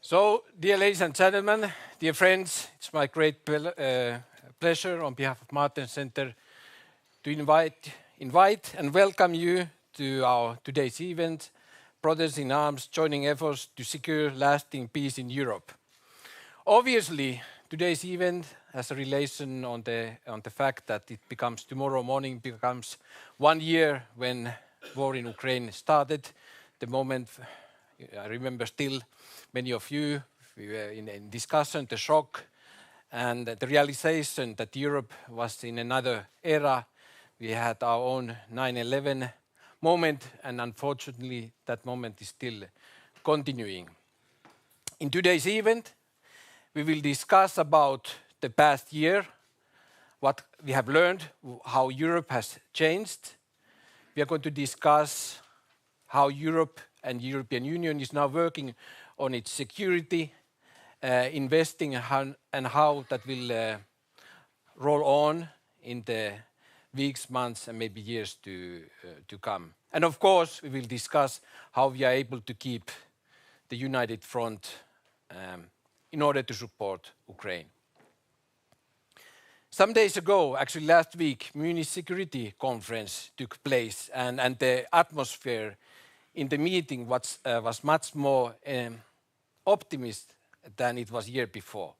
So, dear ladies and gentlemen, dear friends, it's my great pleasure on behalf of Martens Center to invite and welcome you to our today's event, Brothers in Arms Joining Efforts to Secure Lasting Peace in Europe. Obviously, today's event has a relation on the fact that it becomes tomorrow morning becomes 1 year when war in Ukraine started. The moment I remember still many of you we were in discussion, the shock and the realization that Europe was in another era. We had our own 9/11 moment, and unfortunately that moment is still continuing. In today's event, we will discuss about the past year, what we have learned, how Europe has changed. We are going to discuss how Europe and European Union is now working on its security, investing, and how that will roll on in the weeks, months, and maybe years to come. And of course, we will discuss how we are able to keep the united front in order to support Ukraine. Some days ago, actually last week, Munich Security Conference took place, and the atmosphere in the meeting was much more optimistic than it was year before.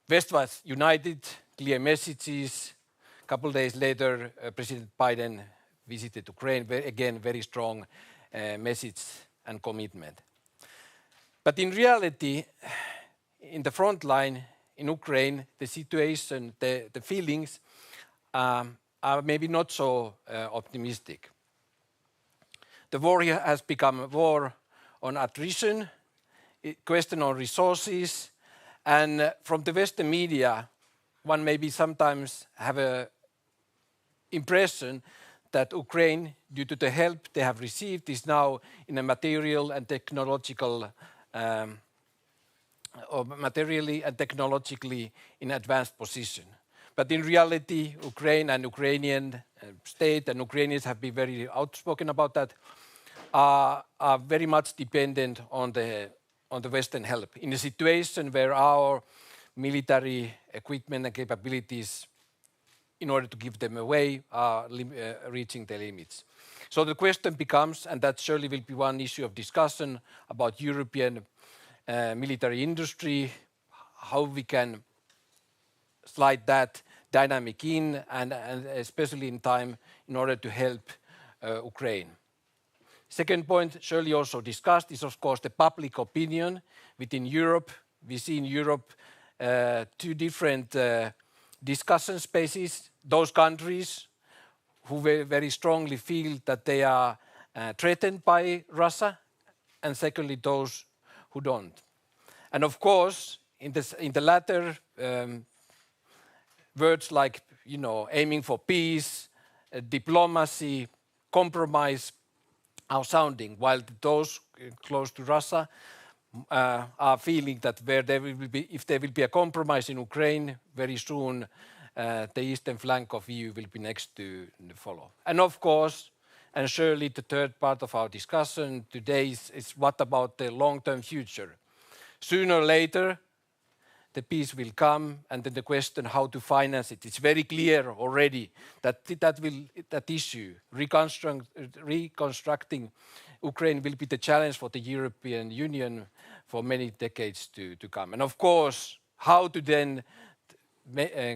West was united, clear messages. A couple of days later, President Biden visited Ukraine, again, very strong message and commitment. But in reality, in the front line in Ukraine, the situation, the feelings are maybe not so optimistic. The war has become a war on attrition, a question on resources, and from the Western media, one maybe sometimes have an impression that Ukraine, due to the help they have received, is now in a material and technological or materially and technologically in advanced position. But in reality, Ukraine and Ukrainian state and Ukrainians have been very outspoken about that, are very much dependent on the Western help in a situation where our military equipment and capabilities, in order to give them away, are reaching the limits. So the question becomes, and that surely will be one issue of discussion about European military industry, how we can slide that dynamic in, and especially in time, in order to help Ukraine. Second point, surely also discussed, is of course the public opinion within Europe. We see in Europe two different discussion spaces. Those countries who very strongly feel that they are threatened by Russia, and secondly those who don't. And of course, in the latter, words like aiming for peace, diplomacy, compromise are sounding, while those close to Russia are feeling that if there will be a compromise in Ukraine very soon, the eastern flank of EU will be next to follow. And of course, and surely the third part of our discussion today is what about the long-term future? Sooner or later, the peace will come, and then the question how to finance it. It's very clear already that issue, reconstructing Ukraine, will be the challenge for the European Union for many decades to come. And of course, how to then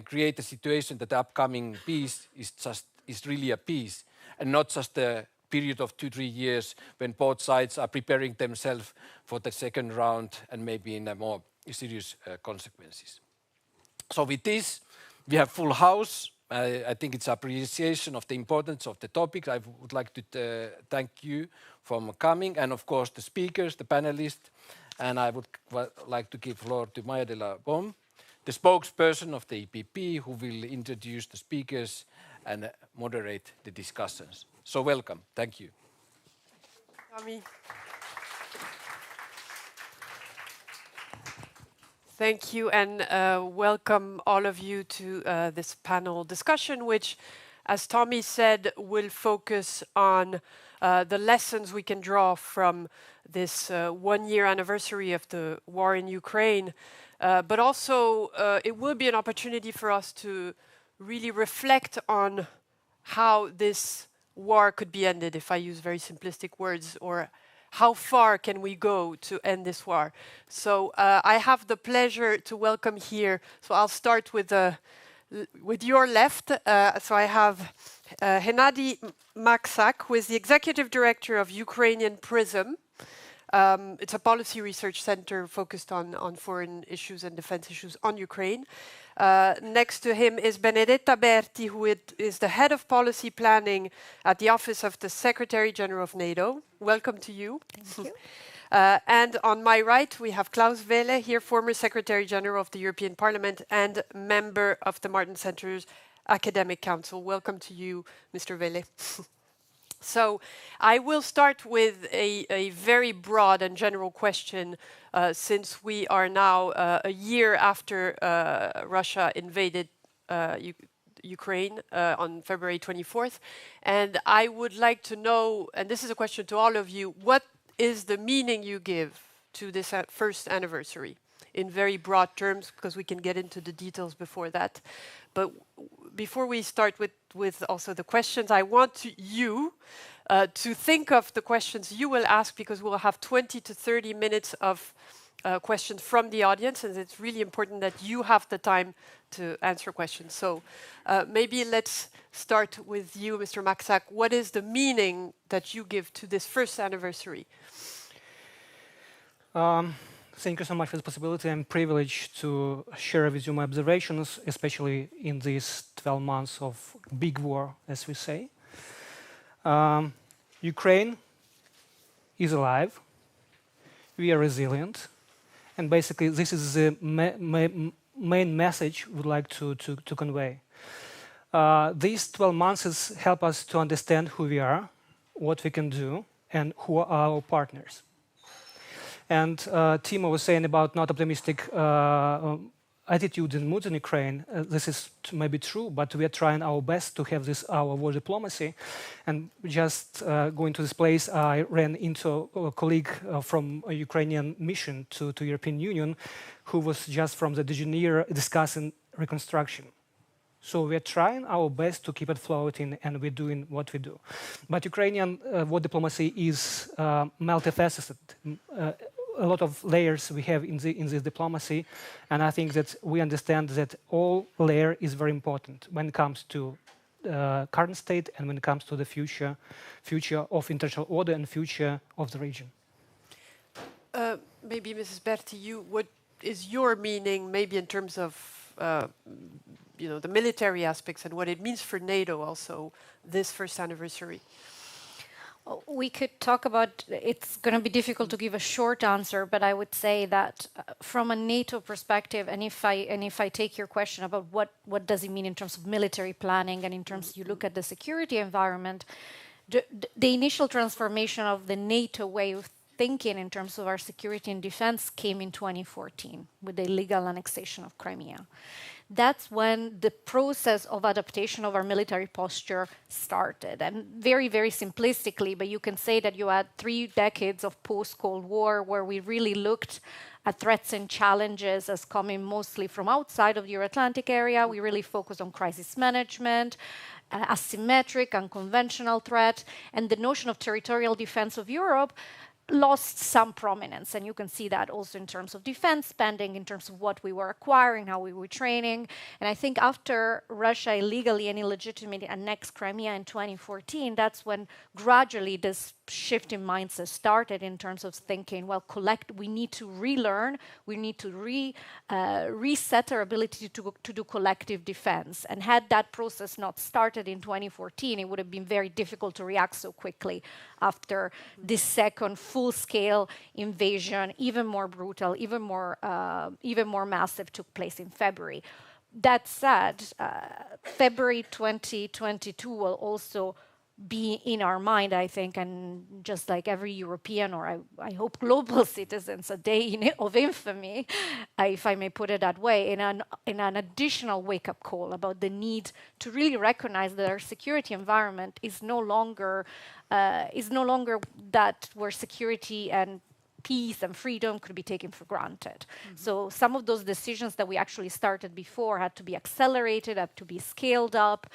create a situation that the upcoming peace is really a peace, and not just a period of 2-3 years when both sides are preparing themselves for the second round and maybe in a more serious consequences. So with this, we have full house. I think it's appreciation of the importance of the topic. I would like to thank you for coming, and of course the speakers, the panelists, and I would like to give floor to Maja de la Bombe, the spokesperson of the EPP, who will introduce the speakers and moderate the discussions. So welcome. Thank you. Tommy. Thank you, and welcome all of you to this panel discussion, which, as Tommy said, will focus on the lessons we can draw from this 1-year anniversary of the war in Ukraine. But also, it will be an opportunity for us to really reflect on how this war could be ended, if I use very simplistic words, or how far can we go to end this war. So I have the pleasure to welcome here, so I'll start with your left. So I have Hennady Maksak, who is the Executive Director of Ukrainian PRISM. It's a policy research center focused on foreign issues and defense issues on Ukraine. Next to him is Benedetta Berti, who is the head of policy planning at the Office of the Secretary General of NATO. Welcome to you. Thank you. And on my right, we have Klaus Welle, here, former Secretary General of the European Parliament and member of the Martin Center's Academic Council. Welcome to you, Mr. Welle. So I will start with a very broad and general question, since we are now a year after Russia invaded Ukraine on February 24th. And I would like to know, and this is a question to all of you, what is the meaning you give to this first anniversary? In very broad terms, because we can get into the details before that. But before we start with also the questions, I want you to think of the questions you will ask, because we'll have 20 to 30 minutes of questions from the audience, and it's really important that you have the time to answer questions. So maybe let's start with you, Mr. Maksak. What is the meaning that you give to this first anniversary? Thank you so much for the possibility. I'm privileged to share with you my observations, especially in these 12 months of big war, as we say. Ukraine is alive. We are resilient. And basically, this is the main message we would like to convey. These 12 months help us to understand who we are, what we can do, and who are our partners. And Timo was saying about not optimistic attitude and mood in Ukraine. This is maybe true, but we are trying our best to have this our war diplomacy. And just going to this place, I ran into a colleague from a Ukrainian mission to European Union, who was just from the de Janeiro discussing reconstruction. So we are trying our best to keep it floating, and we're doing what we do. But Ukrainian war diplomacy is multifaceted. A lot of layers we have in this diplomacy, and I think that we understand that all layer is very important when it comes to current state and when it comes to the future of international order and future of the region. Maybe Mrs. Berti, what is your meaning, maybe in terms of the military aspects and what it means for NATO also, this first anniversary? We could talk about, it's going to be difficult to give a short answer, but I would say that from a NATO perspective, and if I take your question about what does it mean in terms of military planning and in terms you look at the security environment, the initial transformation of the NATO way of thinking in terms of our security and defense came in 2014 with the illegal annexation of Crimea. That's when the process of adaptation of our military posture started. And very, very simplistically, but you can say that you had 3 decades of post-Cold War where we really looked at threats and challenges as coming mostly from outside of the Euro-Atlantic area. We really focused on crisis management, asymmetric, unconventional threat, and the notion of territorial defense of Europe lost some prominence, and you can see that also in terms of defense spending, in terms of what we were acquiring, how we were training. And I think after Russia illegally and illegitimately annexed Crimea in 2014, that's when gradually this shift in mindset started in terms of thinking, well, we need to relearn, we need to reset our ability to do collective defense. And had that process not started in 2014, it would have been very difficult to react so quickly after this second full-scale invasion, even more brutal, even more massive, took place in February. That said, February 2022 will also be in our mind, I think, and just like every European, or I hope global citizens, a day of infamy, if I may put it that way, in an additional wake-up call about the need to really recognize that our security environment is no longer is no longer that where security and peace and freedom could be taken for granted. So some of those decisions that we actually started before had to be accelerated, had to be scaled up,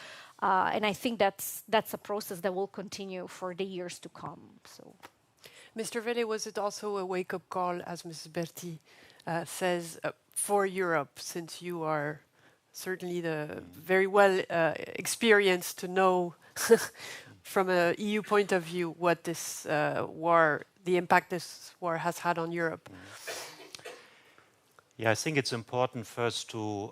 and I think that's a process that will continue for the years to come. So, Mr. Vele, was it also a wake-up call, as Mrs. Berti says, for Europe, since you are certainly very well experienced to know from an EU point of view what this war, the impact this war has had on Europe? Yeah, I think it's important first to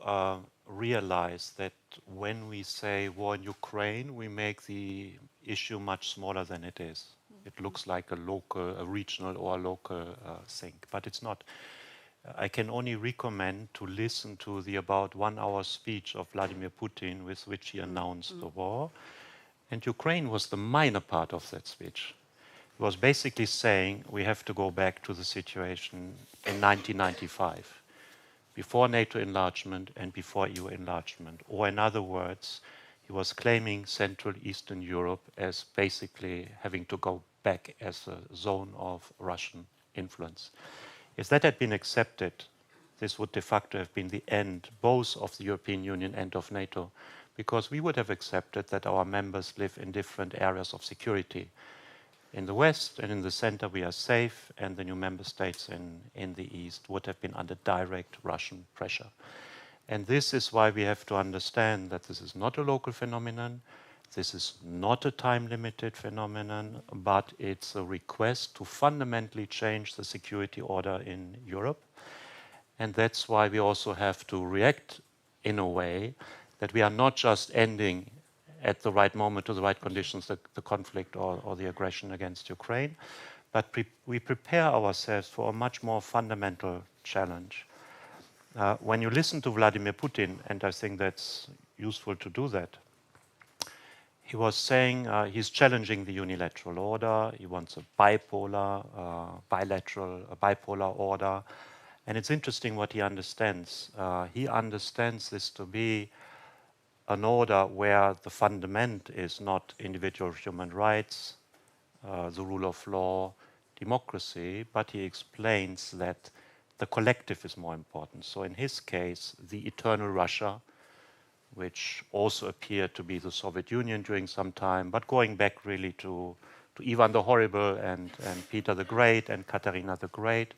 realize that when we say war in Ukraine, we make the issue much smaller than it is. It looks like a regional or a local thing, but it's not. I can only recommend to listen to the about 1 hour speech of Vladimir Putin with which he announced the war. And Ukraine was the minor part of that speech. He was basically saying we have to go back to the situation in 1995, before NATO enlargement and before EU enlargement. Or in other words, he was claiming Central Eastern Europe as basically having to go back as a zone of Russian influence. If that had been accepted, this would de facto have been the end both of the European Union and of NATO, because we would have accepted that our members live in different areas of security. In the West and in the center we are safe, and the new member states in the East would have been under direct Russian pressure. And this is why we have to understand that this is not a local phenomenon, this is not a time-limited phenomenon, but it's a request to fundamentally change the security order in Europe. And that's why we also have to react in a way that we are not just ending at the right moment to the right conditions the conflict or the aggression against Ukraine, but we prepare ourselves for a much more fundamental challenge. When you listen to Vladimir Putin, and I think that's useful to do that, he was saying he's challenging the unilateral order. He wants a bipolar order. And it's interesting what he understands. He understands this to be an order where the fundament is not individual human rights, the rule of law, democracy, but he explains that the collective is more important. So in his case, the eternal Russia, which also appeared to be the Soviet Union during some time, but going back really to Ivan the Horrible and Peter the Great and Katarina the Great.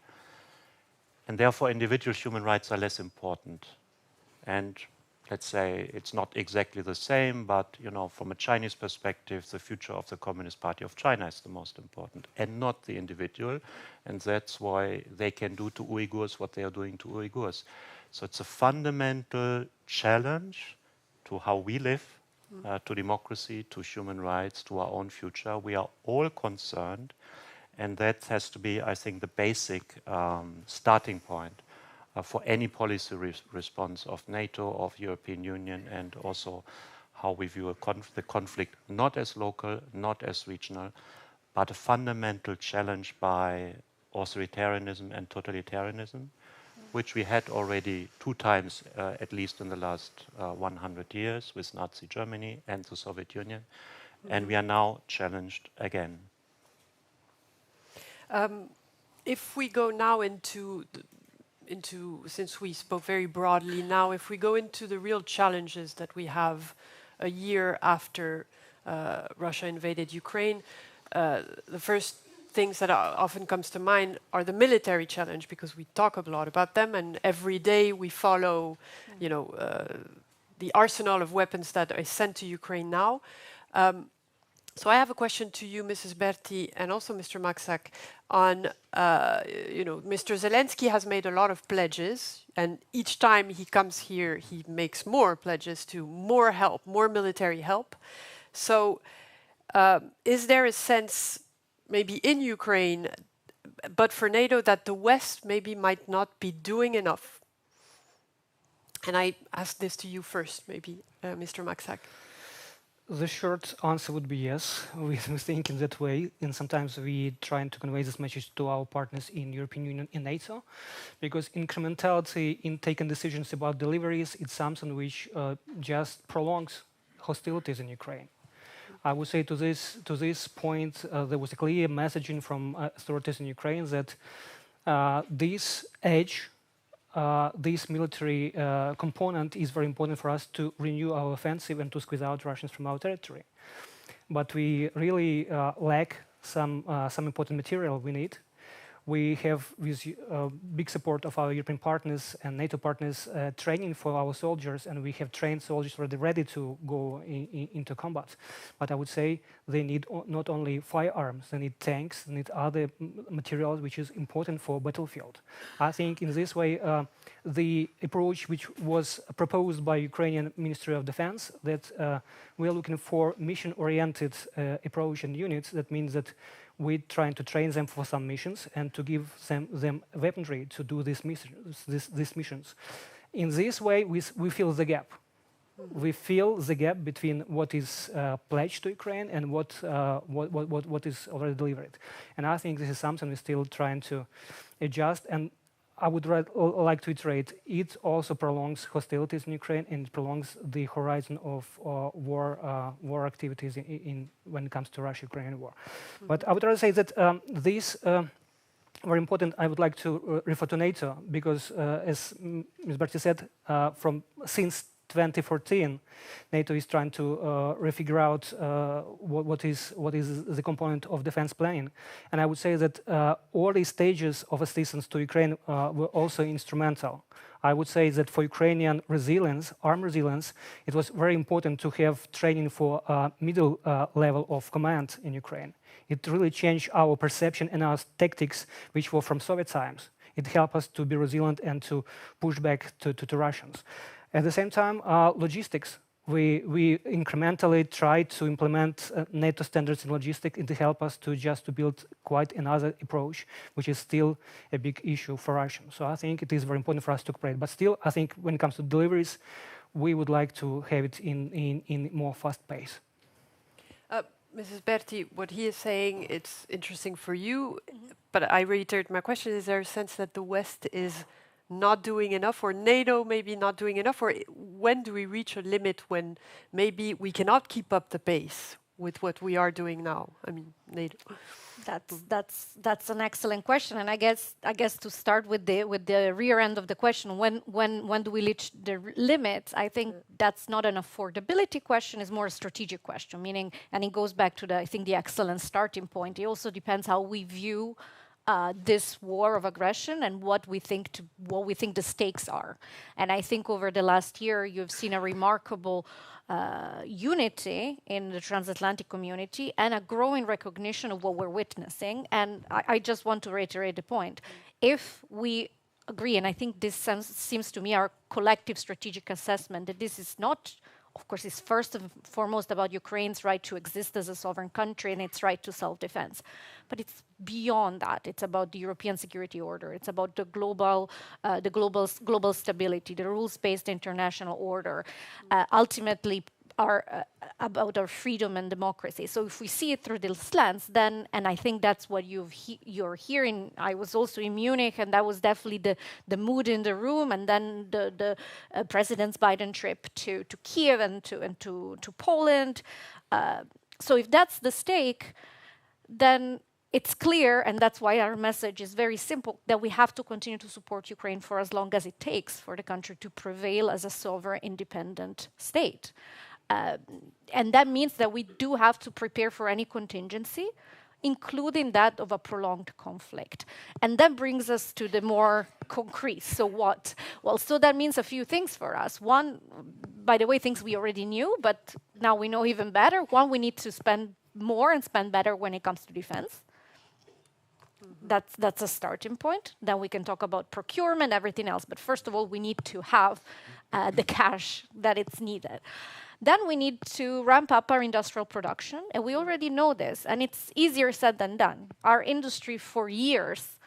And therefore individual human rights are less important. And let's say it's not exactly the same, but from a Chinese perspective, the future of the Communist Party of China is the most important, and not the individual. And that's why they can do to Uyghurs what they are doing to Uyghurs. So it's a fundamental challenge to how we live, to democracy, to human rights, to our own future. We are all concerned, and that has to be, I think, the basic starting point for any policy response of NATO, of European Union, and also how we view the conflict not as local, not as regional, but a fundamental challenge by authoritarianism and totalitarianism, which we had already 2 times, at least in the last 100 years, with Nazi Germany and the Soviet Union. And we are now challenged again. If we go now into, since we spoke very broadly now, if we go into the real challenges that we have a year after Russia invaded Ukraine, the first things that often comes to mind are the military challenge, because we talk a lot about them, and every day we follow, the arsenal of weapons that are sent to Ukraine now. So I have a question to you, Mrs. Berti, and also Mr. Maksak, on, Mr. Zelensky has made a lot of pledges, and each time he comes here, he makes more pledges to more help, more military help. So is there a sense, maybe in Ukraine, but for NATO, that the West maybe might not be doing enough? And I ask this to you first, maybe, Mr. Maksak. The short answer would be yes. We think in that way, and sometimes we trying to convey this message to our partners in European Union and NATO, because incrementality in taking decisions about deliveries is something which just prolongs hostilities in Ukraine. I would say to this point, there was a clear messaging from authorities in Ukraine that this edge, this military component is very important for us to renew our offensive and to squeeze out Russians from our territory. But we really lack some important material we need. We have, with big support of our European partners and NATO partners, training for our soldiers, and we have trained soldiers already ready to go into combat. But I would say they need not only firearms, they need tanks, they need other materials which is important for battlefield. I think in this way, the approach which was proposed by Ukrainian Ministry of Defense, that we are looking for mission-oriented approach and units, that means that we're trying to train them for some missions and to give them weaponry to do these missions. In this way, we fill the gap. We fill the gap between what is pledged to Ukraine and what is already delivered. And I think this is something we're still trying to adjust. And I would like to iterate, it also prolongs hostilities in Ukraine and it prolongs the horizon of war activities when it comes to Russia-Ukrainian war. But I would rather say that this very important. I would like to refer to NATO because, as Ms. Berti said, since 2014, NATO is trying to refigure out what is the component of defense planning. And I would say that early stages of assistance to Ukraine were also instrumental. I would say that for Ukrainian resilience, armed resilience, it was very important to have training for middle level of command in Ukraine. It really changed our perception and our tactics, which were from Soviet times. It helped us to be resilient and to push back to Russians. At the same time, logistics. We incrementally tried to implement NATO standards in logistics and to help us to build quite another approach, which is still a big issue for Russians. So I think it is very important for us to cooperate. But still, I think when it comes to deliveries, we would like to have it in more fast pace. Mrs. Berti, what he is saying, it's interesting for you, but I reiterate my question, is there a sense that the West is not doing enough, or NATO maybe not doing enough, or when do we reach a limit when maybe we cannot keep up the pace with what we are doing now? I mean, NATO. That's an excellent question, and I guess to start with the rear end of the question, when do we reach the limits? I think that's not an affordability question; it's more a strategic question. Meaning, and it goes back to the excellent starting point. It also depends how we view this war of aggression and what we think the stakes are. And I think over the last year, you've seen a remarkable unity in the transatlantic community and a growing recognition of what we're witnessing. And I just want to reiterate the point. If we agree, and I think this seems to me our collective strategic assessment, that this is not, of course, it's first and foremost about Ukraine's right to exist as a sovereign country and its right to self-defense. But it's beyond that. It's about the European security order. It's about the global stability, the rules-based international order. Ultimately, are about our freedom and democracy. So if we see it through this lens, then, and I think that's what you're hearing. I was also in Munich, and that was definitely the mood in the room. And then the President Biden trip to Kiev and to Poland. So if that's the stake, then it's clear, and that's why our message is very simple, that we have to continue to support Ukraine for as long as it takes for the country to prevail as a sovereign, independent state. And that means that we do have to prepare for any contingency, including that of a prolonged conflict. And that brings us to the more concrete. So what? Well, so that means a few things for us. One, by the way, things we already knew, but now we know even better. One, we need to spend more and spend better when it comes to defense. That's a starting point. Then we can talk about procurement, everything else. But first of all, we need to have the cash that it's needed. Then we need to ramp up our industrial production, and we already know this, and it's easier said than done. Our industry for years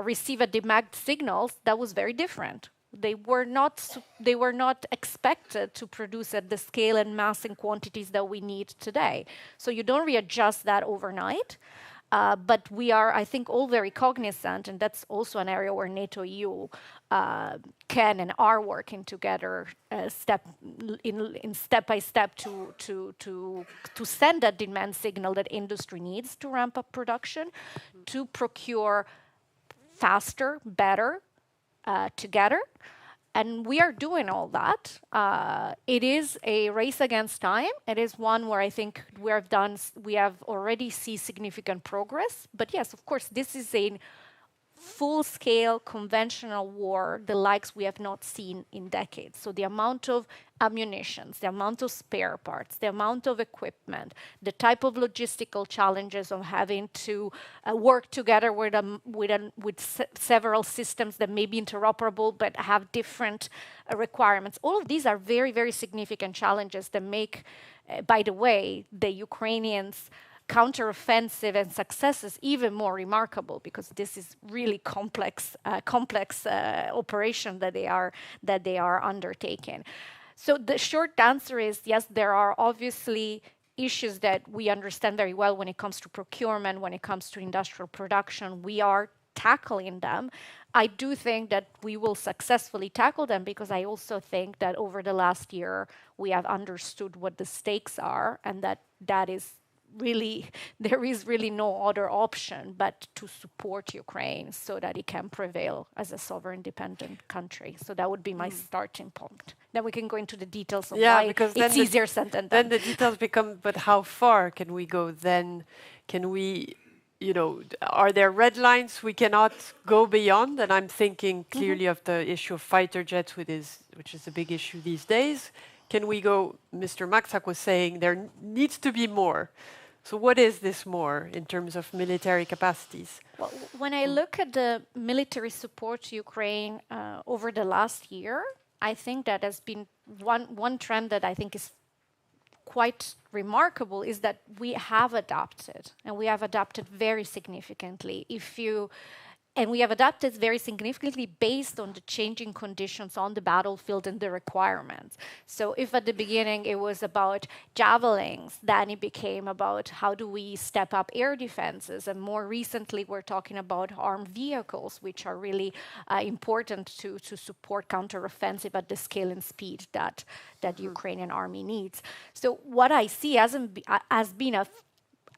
received a demand signals that was very different. They were not expected to produce at the scale and mass and quantities that we need today. So you don't readjust that overnight. But we are, I think, all very cognizant, and that's also an area where NATO EU can and are working together step by step to send that demand signal that industry needs to ramp up production, to procure faster, better, together. And we are doing all that. It is a race against time. It is one where I think we have already seen significant progress. But yes, of course, this is a full-scale conventional war, the likes we have not seen in decades. So the amount of ammunition, the amount of spare parts, the amount of equipment, the type of logistical challenges of having to work together with several systems that may be interoperable but have different requirements. All of these are very, very significant challenges that make, by the way, the Ukrainians' counteroffensive and successes even more remarkable, because this is really complex operation that they are undertaking. So the short answer is yes, there are obviously issues that we understand very well when it comes to procurement, when it comes to industrial production. We are tackling them. I do think that we will successfully tackle them, because I also think that over the last year we have understood what the stakes are, and that is really, there is really no other option but to support Ukraine so that it can prevail as a sovereign, independent country. So that would be my starting point. Then we can go into the details of why because it's easier said than done. Then the details become, but how far can we go then? Can we, are there red lines we cannot go beyond? And I'm thinking clearly of the issue of fighter jets, which is a big issue these days. Can we go, Mr. Maxak was saying, there needs to be more. So what is this more in terms of military capacities? Well, when I look at the military support to Ukraine over the last year, I think that has been one trend that I think is quite remarkable, is that we have adapted, and we have adapted very significantly. And we have adapted very significantly based on the changing conditions on the battlefield and the requirements. So if at the beginning it was about javelins, then it became about how do we step up air defenses. And more recently, we're talking about armed vehicles, which are really important to support counteroffensive at the scale and speed that the Ukrainian army needs. So what I see has been a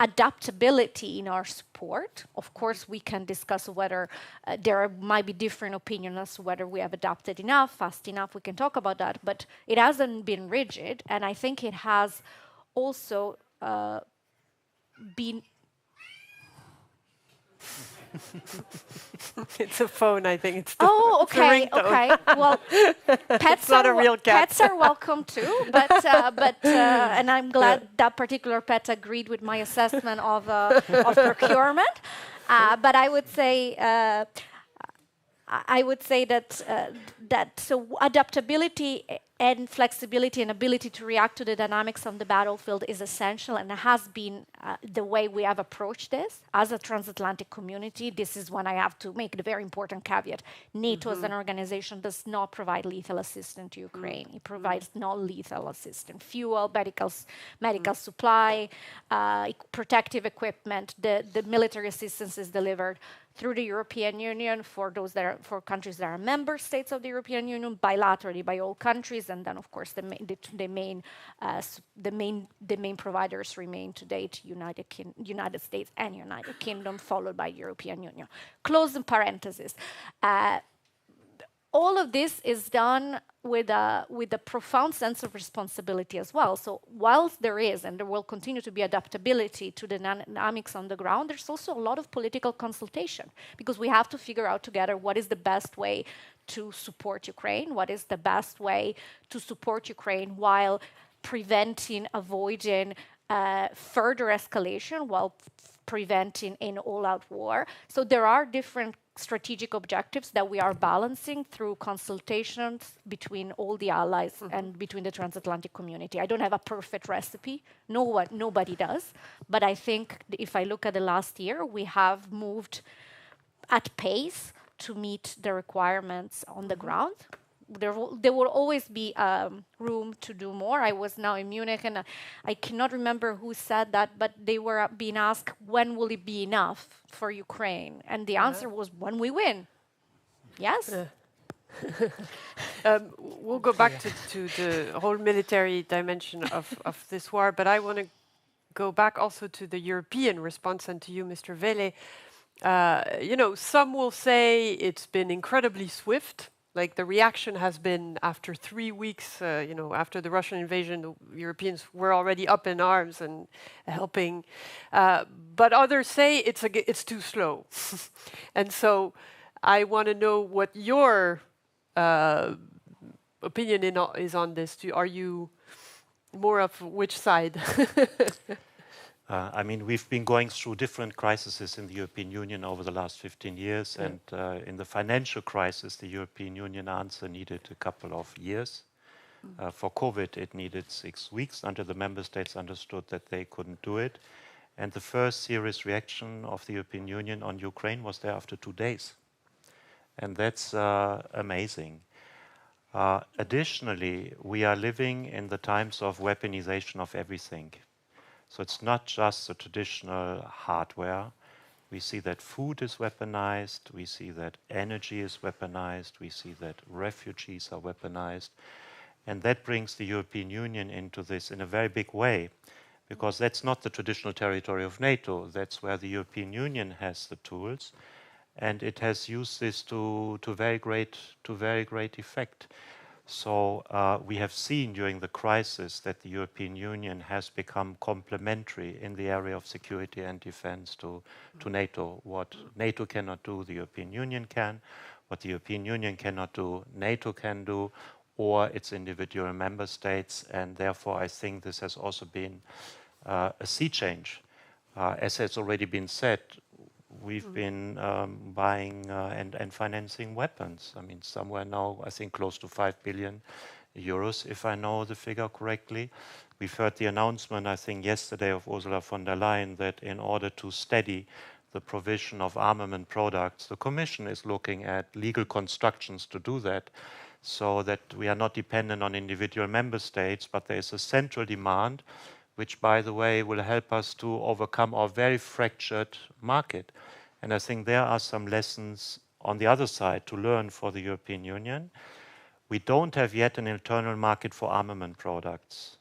adaptability in our support. Of course, we can discuss whether there might be different opinions as to whether we have adapted enough, fast enough. We can talk about that, but it hasn't been rigid, and I think it has also been. It's a phone, I think. Okay. Well, pets not a real cat. Pets are welcome too, but and I'm glad that particular pet agreed with my assessment of procurement. But I would say that so adaptability and flexibility and ability to react to the dynamics on the battlefield is essential, and it has been the way we have approached this as a transatlantic community. This is when I have to make the very important caveat. NATO as an organization does not provide lethal assistance to Ukraine. It provides non-lethal assistance, fuel, medical supply, protective equipment. The military assistance is delivered through the European Union for countries that are member states of the European Union, bilaterally by all countries, and then of course the main providers remain to date United States and United Kingdom, followed by European Union. Close the parenthesis. All of this is done with a profound sense of responsibility as well. So whilst there is, and there will continue to be adaptability to the dynamics on the ground, there's also a lot of political consultation, because we have to figure out together what is the best way to support Ukraine, what is the best way to support Ukraine while avoiding further escalation, while preventing an all-out war. So there are different strategic objectives that we are balancing through consultations between all the allies and between the transatlantic community. I don't have a perfect recipe. Nobody does. But I think if I look at the last year, we have moved at pace to meet the requirements on the ground. there will always be room to do more. I was now in Munich, and I cannot remember who said that, but they were being asked, when will it be enough for Ukraine? And the answer was, when we win. Yes? We'll go back to the whole military dimension of this war, but I want to go back also to the European response and to you, Mr. Welle. You know, some will say it's been incredibly swift. Like the reaction has been after 3 weeks, you know, after the Russian invasion, the Europeans were already up in arms and helping. But others say it's too slow. And so I want to know what your opinion is on this. Are you more of which side? I mean, we've been going through different crises in the European Union over the last 15 years, and in the financial crisis, the European Union answer needed a couple of years. For COVID, it needed 6 weeks until the member states understood that they couldn't do it. And the first serious reaction of the European Union on Ukraine was there after 2 days. And that's amazing. Additionally, we are living in the times of weaponization of everything. So it's not just the traditional hardware. We see that food is weaponized. We see that energy is weaponized. We see that refugees are weaponized. And that brings the European Union into this in a very big way, because that's not the traditional territory of NATO. That's where the European Union has the tools. And it has used this to very great effect. So we have seen during the crisis that the European Union has become complementary in the area of security and defense to NATO. What NATO cannot do, the European Union can. What the European Union cannot do, NATO can do, or its individual member states. And therefore, I think this has also been a sea change. As has already been said, we've been buying and financing weapons. I mean, somewhere now, I think close to 5 billion euros, if I know the figure correctly. We've heard the announcement, I think, yesterday of Ursula von der Leyen that in order to steady the provision of armament products, the Commission is looking at legal constructions to do that, so that we are not dependent on individual member states, but there is a central demand, which, by the way, will help us to overcome our very fractured market. And I think there are some lessons on the other side to learn for the European Union. We don't have yet an internal market for armament products.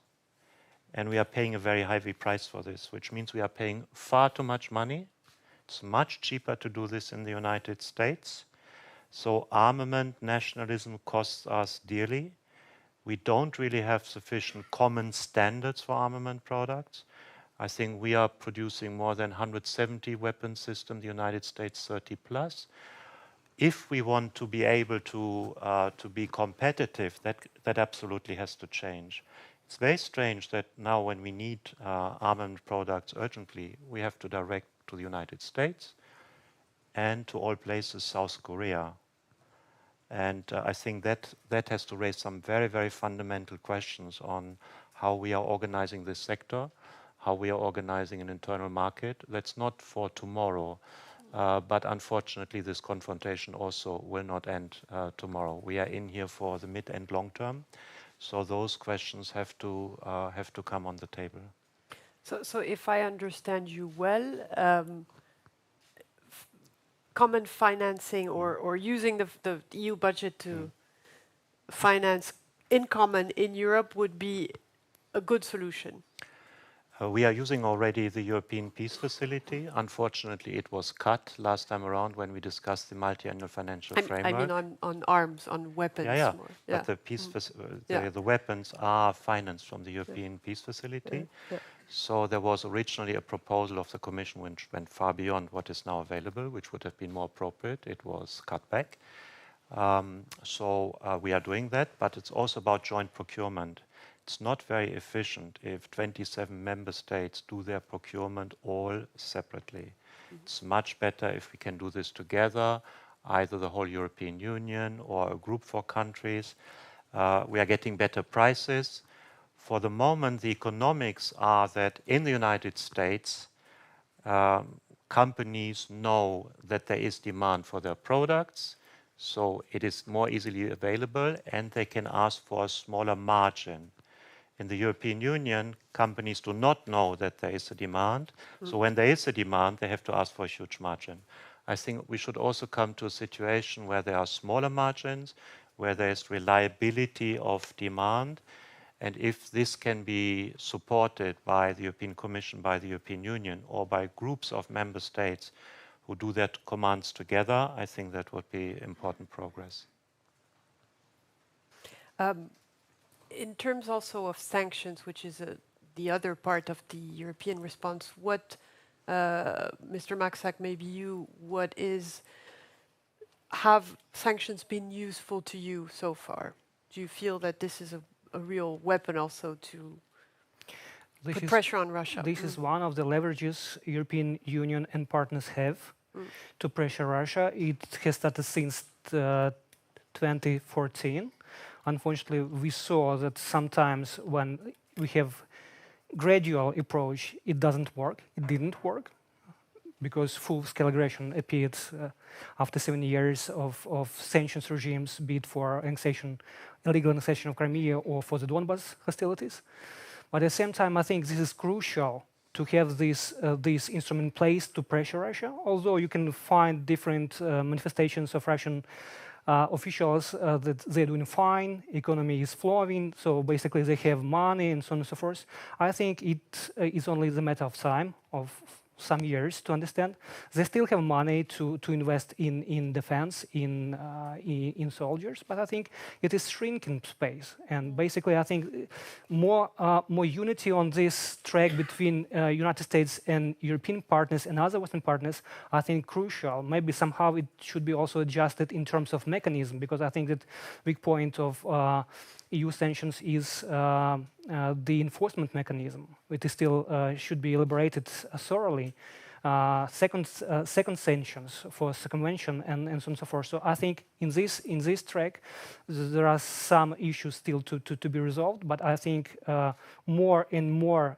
And we are paying a very heavy price for this, which means we are paying far too much money. It's much cheaper to do this in the United States. So armament nationalism costs us dearly. We don't really have sufficient common standards for armament products. I think we are producing more than 170 weapon systems, the United States 30 plus. If we want to be able to be competitive, that absolutely has to change. It's very strange that now when we need armament products urgently, we have to direct to the United States and to all places South Korea. And I think that has to raise some very, very fundamental questions on how we are organizing this sector, how we are organizing an internal market. That's not for tomorrow, but unfortunately this confrontation also will not end tomorrow. We are in here for the mid and long term, so those questions have to come on the table. So if I understand you well, common financing or using the EU budget to finance in common in Europe would be a good solution. We are using already the European Peace Facility. Unfortunately, it was cut last time around when we discussed the multi-annual financial framework. I mean on arms, on weapons. Yeah. More. But the peace the weapons are financed from the European Peace Facility. So there was originally a proposal of the Commission which went far beyond what is now available, which would have been more appropriate. It was cut back. So we are doing that, but it's also about joint procurement. It's not very efficient if 27 member states do their procurement all separately. It's much better if we can do this together, either the whole European Union or a group for countries. We are getting better prices. For the moment, the economics are that in the United States, companies know that there is demand for their products, So it is more easily available, and they can ask for a smaller margin. In the European Union, companies do not know that there is a demand. So when there is a demand, they have to ask for a huge margin. I think we should also come to a situation where there are smaller margins, where there is reliability of demand. And if this can be supported by the European Commission, by the European Union, or by groups of member states who do that commands together, I think that would be important progress. In terms also of sanctions, which is the other part of the European response, what, Mr. Maxak, maybe you, have sanctions been useful to you so far? Do you feel that this is a real weapon also to put pressure on Russia? This is one of the leverages European Union and partners have to pressure Russia. It has started since 2014. Unfortunately, we saw that sometimes when we have gradual approach, it doesn't work. It didn't work because full-scale aggression appeared after 7 years of sanctions regimes, be it for illegal annexation of Crimea or for the Donbas hostilities. But at the same time, I think this is crucial to have this instrument in place to pressure Russia. Although you can find different manifestations of Russian officials that they're doing fine, economy is flowing, so basically they have money and so on and so forth. I think it is only the matter of time, of some years to understand. They still have money to invest in defense, in soldiers, but I think it is shrinking space. And basically, I think more unity on this track between United States and European partners and other Western partners, I think crucial. Maybe somehow it should be also adjusted in terms of mechanism, because I think that big point of EU sanctions is the enforcement mechanism. It is still should be elaborated thoroughly. Second sanctions for circumvention and so on and so forth. So I think in this track there are some issues still to be resolved. But I think more and more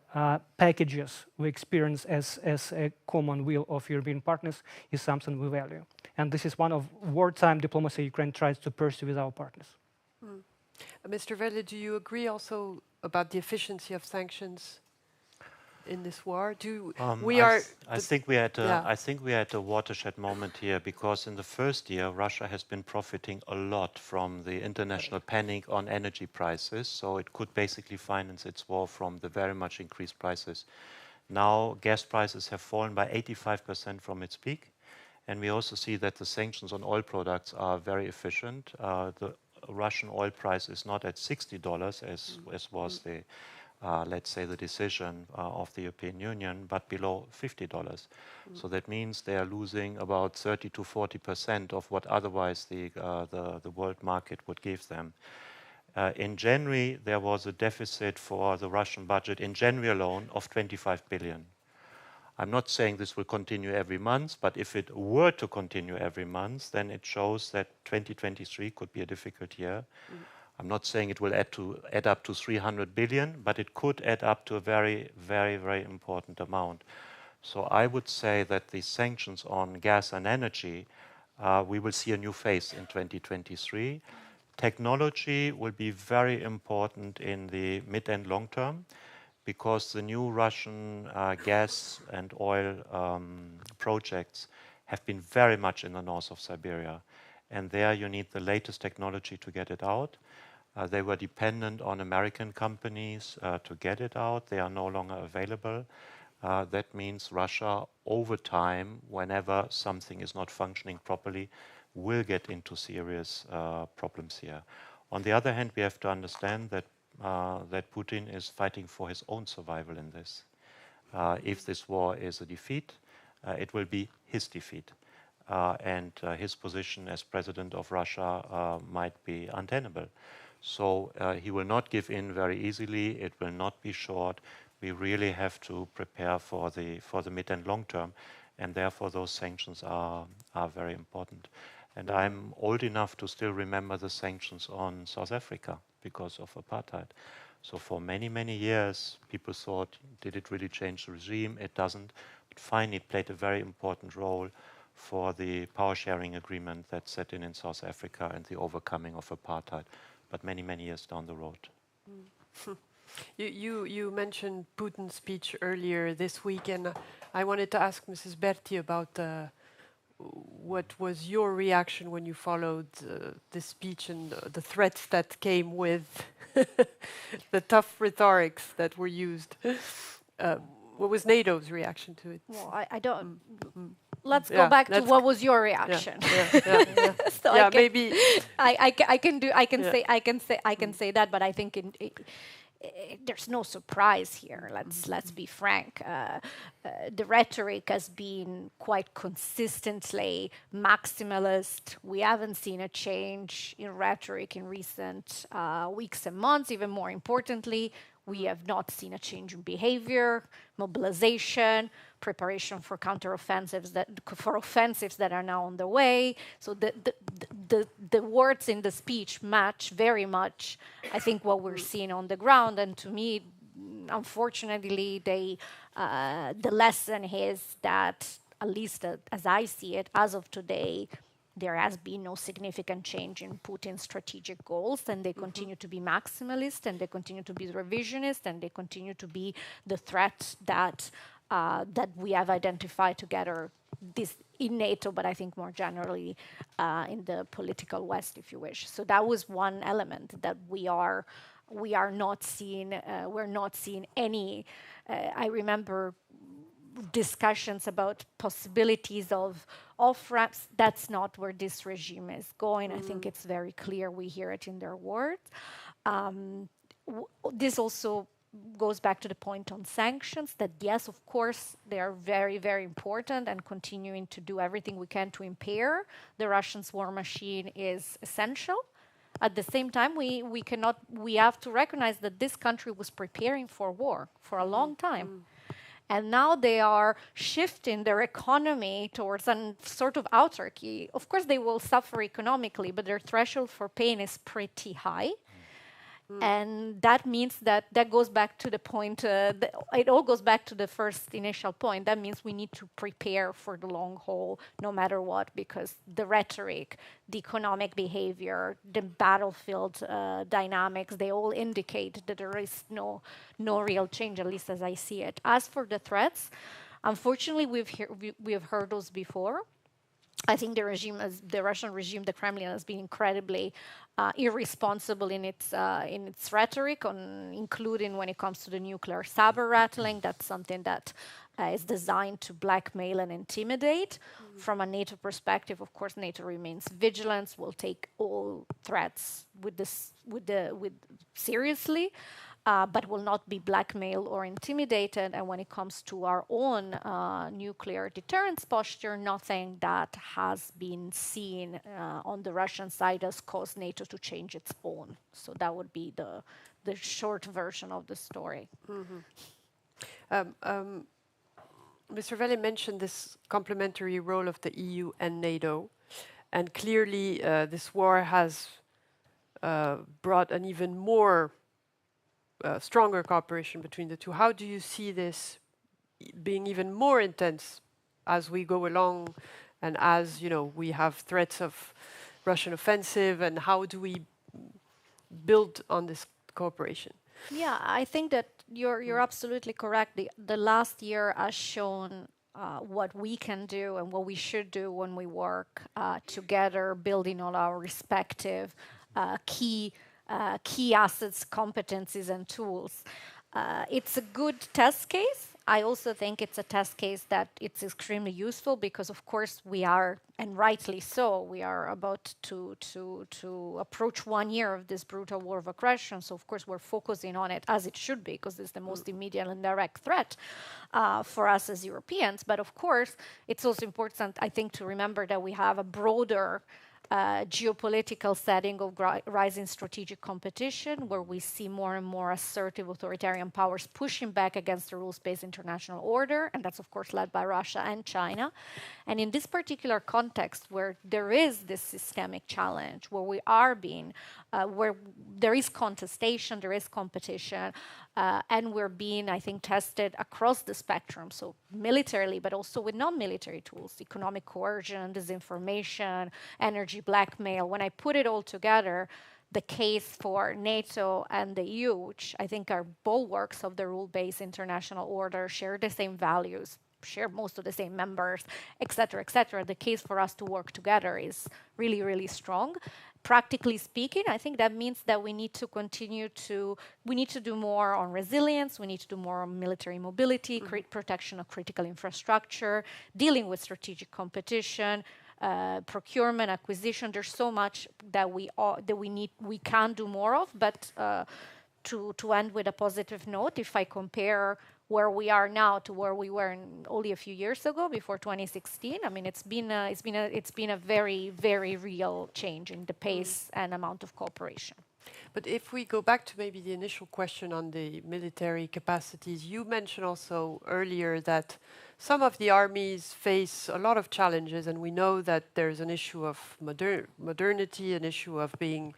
packages we experience as a common will of European partners is something we value. And this is one of wartime diplomacy Ukraine tries to pursue with our partners. Mr. Velle, do you agree also about the efficiency of sanctions in this war? I think we are at a watershed moment here, because in the first year Russia has been profiting a lot from the international panic on energy prices, so it could basically finance its war from the very much increased prices. Now gas prices have fallen by 85% from its peak, and we also see that the sanctions on oil products are very efficient. The Russian oil price is not at $60 as was the let's say the decision of the European Union, but below $50. So that means they are losing about 30 to 40% of what otherwise the world market would give them. In January, there was a deficit for the Russian budget in January alone of 25 billion. I'm not saying this will continue every month, but if it were to continue every month, then it shows that 2023 could be a difficult year. I'm not saying it will add up to 300 billion, but it could add up to a very, very, very important amount. So I would say that the sanctions on gas and energy, we will see a new phase in 2023. Technology will be very important in the mid and long term, because the new Russian gas and oil projects have been very much in the north of Siberia. And there you need the latest technology to get it out. They were dependent on American companies to get it out. They are no longer available. That means Russia, over time, whenever something is not functioning properly, will get into serious problems here. On the other hand, we have to understand that Putin is fighting for his own survival in this. If this war is a defeat, it will be his defeat. And his position as president of Russia might be untenable. So he will not give in very easily. It will not be short. We really have to prepare for the mid and long term, and therefore those sanctions are very important. And I'm old enough to still remember the sanctions on South Africa because of apartheid. So for many, many years, people thought, did it really change the regime? It doesn't. But finally, it played a very important role for the power sharing agreement that's set in South Africa and the overcoming of apartheid, but many, many years down the road. You mentioned Putin's speech earlier this week, and I wanted to ask Mrs. Berti about what was your reaction when you followed this speech and the threats that came with the tough rhetorics that were used. What was NATO's reaction to it? Well, I don't. Let's go back to what was your reaction. So yeah, maybe I can say that, but I think there's no surprise here. Let's be frank. The rhetoric has been quite consistently maximalist. We haven't seen a change in rhetoric in recent weeks and months. Even more importantly, we have not seen a change in behavior, mobilization, preparation for offensives that are now on the way. So the words in the speech match very much, I think, what we're seeing on the ground. And to me, unfortunately, the lesson is that, at least as I see it, as of today, there has been no significant change in Putin's strategic goals, and they continue to be maximalist, and they continue to be revisionist, and they continue to be the threat that we have identified together, this in NATO, but I think more generally in the political West, if you wish. So that was one element that we are not seeing. We're not seeing any. I remember discussions about possibilities of off-ramps. That's not where this regime is going. I think it's very clear. We hear it in their words. This also goes back to the point on sanctions, that yes, of course, they are very, very important, and continuing to do everything we can to impair the Russian war machine is essential. At the same time, we have to recognize that this country was preparing for war for a long time. And now they are shifting their economy towards a sort of autarky. Of course, they will suffer economically, but their threshold for pain is pretty high. And that means that goes back to the point, it all goes back to the first initial point. That means we need to prepare for the long haul, no matter what, because the rhetoric, the economic behavior, the battlefield dynamics, they all indicate that there is no real change, at least as I see it. As for the threats, unfortunately, we have heard those before. I think the Russian regime, the Kremlin, has been incredibly irresponsible in its rhetoric, including when it comes to the nuclear saber rattling. That's something that is designed to blackmail and intimidate. From a NATO perspective, of course, NATO remains vigilant. Will take all threats seriously. But will not be blackmailed or intimidated. And when it comes to our own nuclear deterrence posture, nothing that has been seen on the Russian side has caused NATO to change its own. So that would be the short version of the story. Mr. Velle mentioned this complementary role of the EU and NATO. And clearly, this war has brought an even more stronger cooperation between the two. How do you see this being even more intense as we go along, and as we have threats of Russian offensive, and how do we build on this cooperation? Yeah, I think that you're absolutely correct. The last year has shown what we can do and what we should do when we work together, building on our respective key assets, competencies, and tools. It's a good test case. I also think it's a test case that it's extremely useful because, of course, we are, and rightly so, we are about to approach 1 year of this brutal war of aggression. So, of course, we're focusing on it as it should be, because it's the most immediate and direct threat for us as Europeans. But, of course, it's also important, I think, to remember that we have a broader geopolitical setting of rising strategic competition, where we see more and more assertive authoritarian powers pushing back against the rules-based international order, and that's of course led by Russia and China. And in this particular context, where there is this systemic challenge, where we are being, where there is contestation, there is competition, and we're being, I think, tested across the spectrum, so militarily, but also with non-military tools, economic coercion, disinformation, energy blackmail. When I put it all together, the case for NATO and the EU, which I think are bulwarks of the rule-based international order, share the same values, share most of the same members, etc., etc. The case for us to work together is really, really strong. Practically speaking, I think that means that we need to continue to, we need to do more on resilience, we need to do more on military mobility, protection of critical infrastructure, dealing with strategic competition, procurement, acquisition. There's so much that we can do more of, but to end with a positive note, if I compare where we are now to where we were only a few years ago, before 2016. I mean, it's been a very, very real change in the pace and amount of cooperation. But if we go back to maybe the initial question on the military capacities, you mentioned also earlier that some of the armies face a lot of challenges, and we know that there's an issue of modernity, an issue of being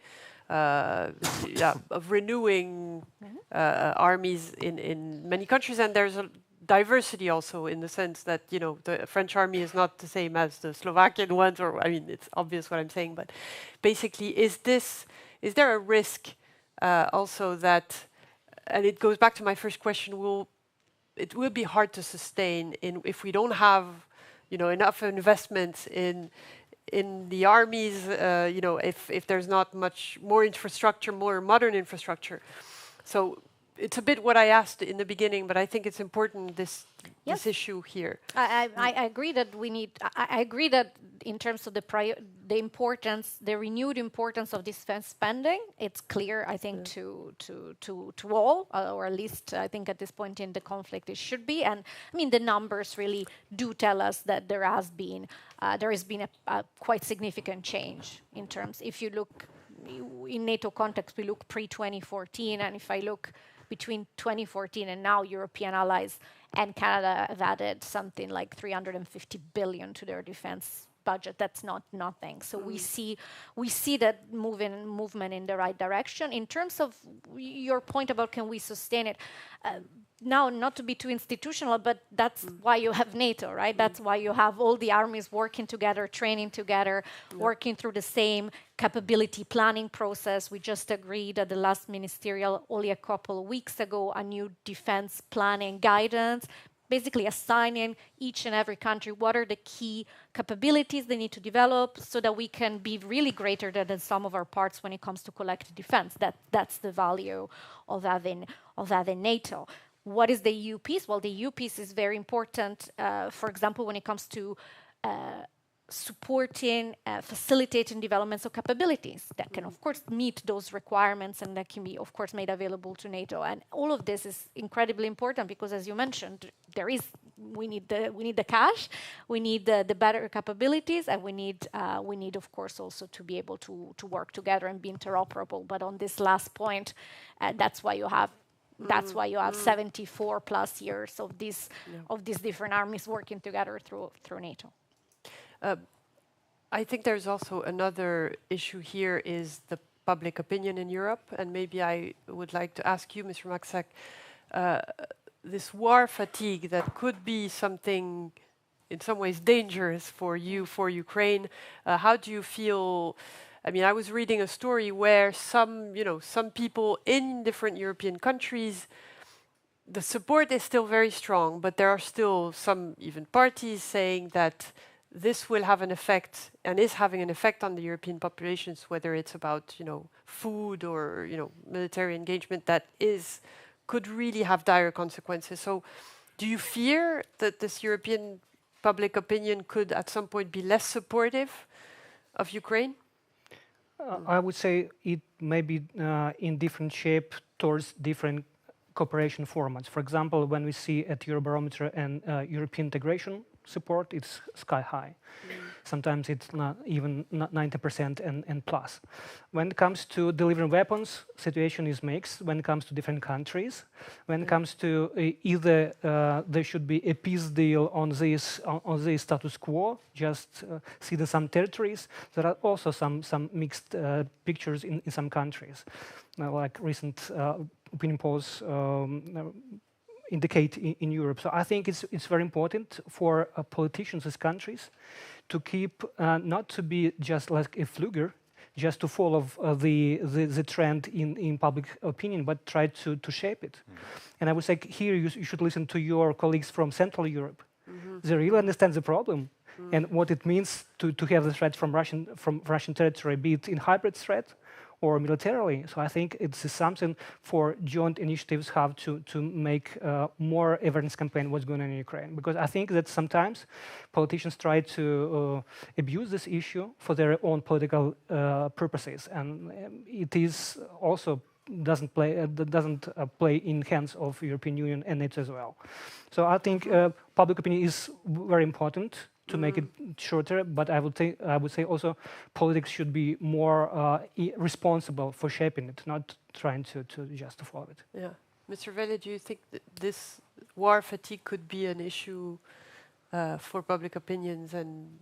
of renewing armies in many countries, and there's a diversity also in the sense that, you know, the French army is not the same as the Slovakian ones, or I mean, it's obvious what I'm saying, but basically, is there a risk also that, and it goes back to my first question, it will be hard to sustain if we don't have, you know, enough investments in the armies, you know, if there's not much more infrastructure, more modern infrastructure. So it's a bit what I asked in the beginning, but I think it's important, this issue here. I agree that we need. I agree that in terms of the importance, the renewed importance of defense spending, it's clear. I think to all, or at least I think at this point in the conflict it should be. And I mean, the numbers really do tell us that there has been a quite significant change in terms. If you look in NATO context, we look pre-2014, and if I look between 2014 and now, European allies and Canada have added something like 350 billion to their defense budget. That's not nothing. So we see that movement in the right direction. In terms of your point about can we sustain it, now, not to be too institutional, but that's why you have NATO, right? That's why you have all the armies working together, training together, working through the same capability planning process. We just agreed at the last ministerial, only a couple of weeks ago, a new defense planning guidance, basically assigning each and every country what are the key capabilities they need to develop so that we can be really greater than the sum of our parts when it comes to collective defense. That's the value of having NATO. What is the EU piece? Well, the EU piece is very important, for example, when it comes to supporting, facilitating developments of capabilities that can, of course, meet those requirements and that can be, of course, made available to NATO. And all of this is incredibly important because, as you mentioned, we need the cash, we need the better capabilities, and we need, of course, also to be able to work together and be interoperable. But on this last point, that's why you have 74 plus years of these different armies working together through NATO. I think there's also another issue here is the public opinion in Europe, and maybe I would like to ask you, Mr. Maxak, this war fatigue that could be something in some ways dangerous for Ukraine. How do you feel? I mean, I was reading a story where some people in different European countries, the support is still very strong, but there are still some even parties saying that this will have an effect and is having an effect on the European populations, whether it's about, food or, military engagement that could really have dire consequences. So do you fear that this European public opinion could at some point be less supportive of Ukraine? I would say it may be in different shape towards different cooperation formats. For example, when we see at Eurobarometer and European integration support, it's sky high. Sometimes it's not even 90% and plus. When it comes to delivering weapons, situation is mixed when it comes to different countries. When it comes to either there should be a peace deal on this status quo, just ceding some territories. There are also some mixed pictures in some countries, like recent opinion polls indicate in Europe. So I think it's very important for politicians as countries to keep not to be just like a flugger, just to follow the trend in public opinion, but try to shape it. And I would say here you should listen to your colleagues from Central Europe. They really understand the problem and what it means to have the threat from Russian territory, be it in hybrid threat or militarily. So I think it's something for joint initiatives have to make more awareness campaign what's going on in Ukraine. Because I think that sometimes politicians try to abuse this issue for their own political purposes, and it is also doesn't play in hands of European Union and NATO as well. So I think public opinion is very important to make it shorter, but I would say also politics should be more responsible for shaping it, not trying to just follow it. Yeah. Mr. Velle, do you think that this war fatigue could be an issue for public opinions, and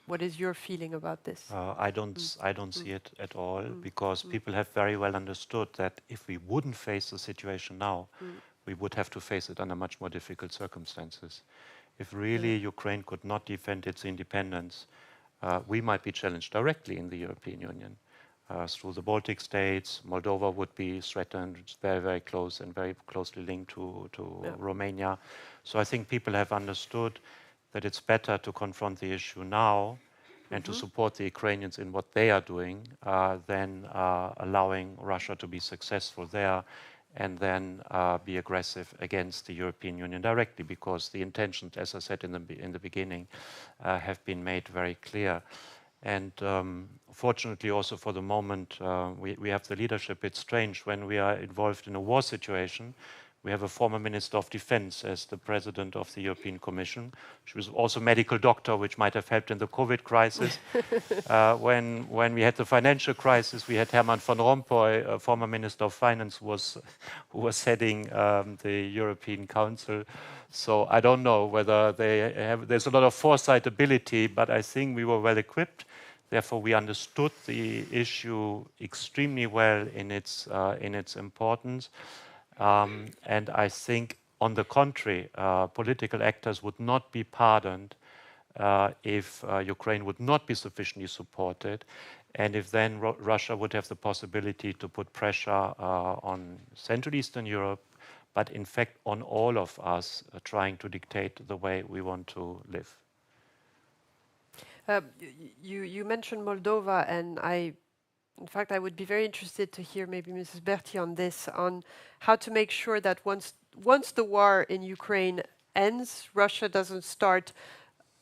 what is your feeling about this? I don't see it at all, because people have very well understood that if we wouldn't face the situation now, we would have to face it under much more difficult circumstances. If really Ukraine could not defend its independence, we might be challenged directly in the European Union. Through the Baltic states, Moldova would be threatened. It's very, very close and very closely linked to Romania. So I think people have understood that it's better to confront the issue now and to support the Ukrainians in what they are doing than allowing Russia to be successful there and then be aggressive against the European Union directly, because the intentions, as I said in the beginning, have been made very clear. And fortunately also for the moment, we have the leadership. It's strange when we are involved in a war situation. We have a former Minister of Defense as the President of the European Commission. She was also a medical doctor, which might have helped in the COVID crisis. When we had the financial crisis, we had Herman van Rompuy, a former Minister of Finance, who was heading the European Council. So I don't know whether there's a lot of foresight ability, but I think we were well equipped. Therefore, we understood the issue extremely well in its importance. And I think, on the contrary, political actors would not be pardoned if Ukraine would not be sufficiently supported, and if then Russia would have the possibility to put pressure on Central Eastern Europe, but in fact on all of us trying to dictate the way we want to live. You mentioned Moldova, and in fact, I would be very interested to hear maybe Mrs. Berti on this, on how to make sure that once the war in Ukraine ends, Russia doesn't start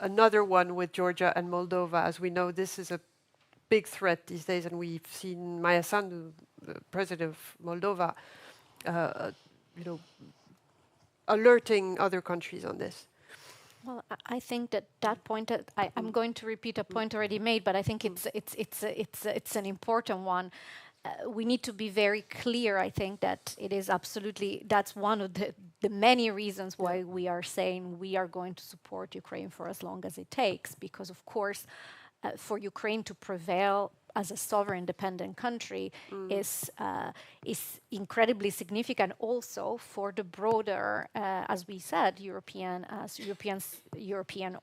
another one with Georgia and Moldova. As we know, this is a big threat these days, and we've seen Maia Sandu, the president of Moldova, alerting other countries on this. Well, I think that point, I'm going to repeat a point already made, but I think it's an important one. We need to be very clear. I think that it is absolutely, that's one of the many reasons why we are saying we are going to support Ukraine for as long as it takes, because of course, for Ukraine to prevail as a sovereign, independent country is incredibly significant also for the broader, as we said, European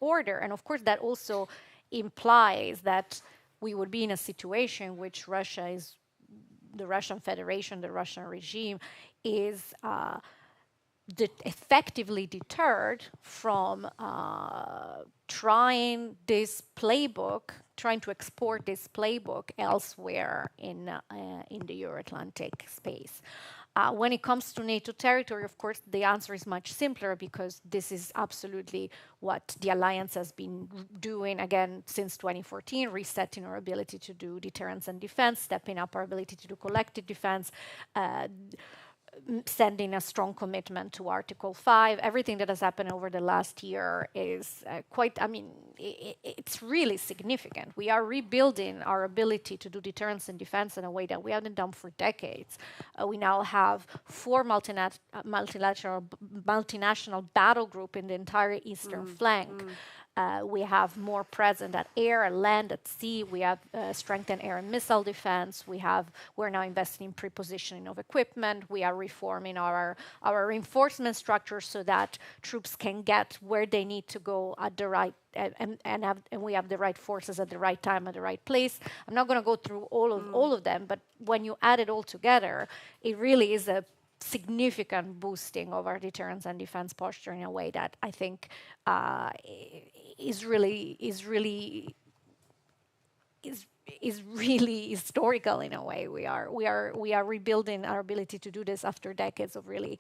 order. And of course, that also implies that we would be in a situation which the Russian Federation, the Russian regime is effectively deterred from trying to export this playbook elsewhere in the Euro-Atlantic space. When it comes to NATO territory, of course, the answer is much simpler, because this is absolutely what the alliance has been doing, again, since 2014, resetting our ability to do deterrence and defense, stepping up our ability to do collective defense, sending a strong commitment to Article 5. Everything that has happened over the last year is quite, I mean, it's really significant. We are rebuilding our ability to do deterrence and defense in a way that we haven't done for decades. We now have 4 multinational battle group in the entire eastern flank. We have more present at air, at land, at sea. We have strengthened air and missile defense. We're now investing in pre-positioning of equipment. We are reforming our reinforcement structure so that troops can get where they need to go at the right and we have the right forces at the right time at the right place. I'm not going to go through all of them, but when you add it all together, it really is a significant boosting of our deterrence and defense posture in a way that I think is really historical in a way. We are rebuilding our ability to do this after decades of really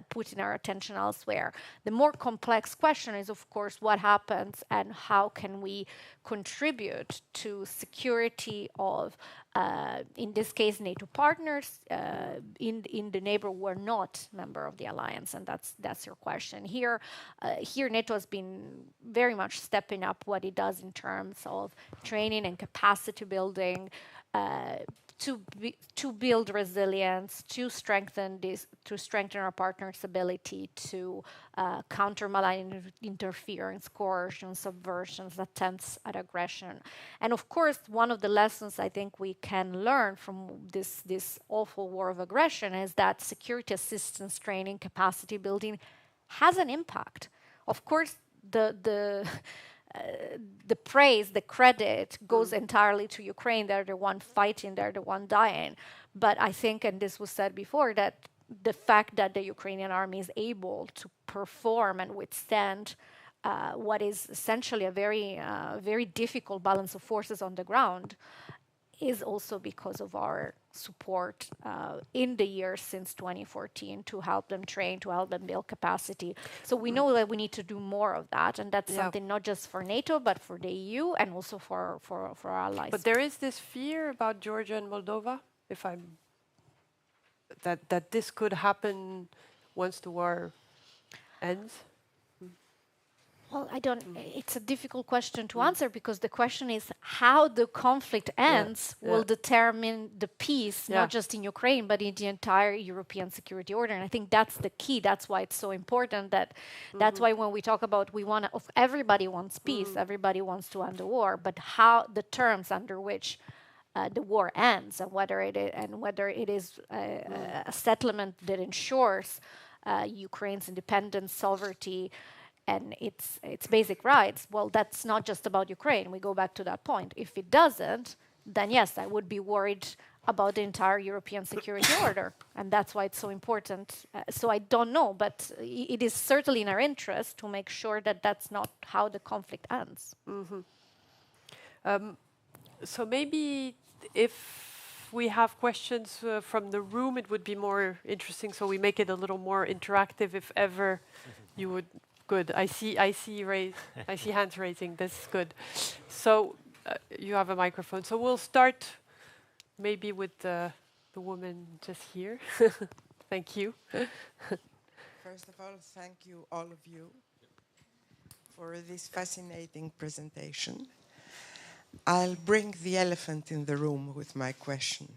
putting our attention elsewhere. The more complex question is, of course, what happens and how can we contribute to security of, in this case, NATO partners in the neighborhood who are not member of the alliance, and that's your question. Here NATO has been very much stepping up what it does in terms of training and capacity building, to build resilience, to strengthen our partners' ability to counter malign interference, coercion, subversions, attempts at aggression. And of course, one of the lessons I think we can learn from this awful war of aggression is that security assistance training, capacity building has an impact. Of course, the praise, the credit goes entirely to Ukraine. They're the one fighting, they're the one dying. But I think, and this was said before, that the fact that the Ukrainian army is able to perform and withstand what is essentially a very difficult balance of forces on the ground is also because of our support in the years since 2014 to help them train, to help them build capacity. So we know that we need to do more of that, and that's something not just for NATO, but for the EU and also for our allies. But there is this fear about Georgia and Moldova, that this could happen once the war ends. Well, it's a difficult question to answer because the question is how the conflict ends will determine the peace, not just in Ukraine, but in the entire European security order. And I think that's the key. That's why it's so important that's why when we talk about everybody wants peace, everybody wants to end the war, but how the terms under which the war ends and whether it is a settlement that ensures Ukraine's independence, sovereignty, and its basic rights, well, that's not just about Ukraine. We go back to that point. If it doesn't, then yes, I would be worried about the entire European security order. And that's why it's so important. So I don't know, but it is certainly in our interest to make sure that that's not how the conflict ends. So maybe if we have questions from the room, it would be more interesting. So we make it a little more interactive if ever you would... Good. I see hands raising. This is good. So you have a microphone. So we'll start maybe with the woman just here. Thank you. First of all, thank you, all of you, for this fascinating presentation. I'll bring the elephant in the room with my question.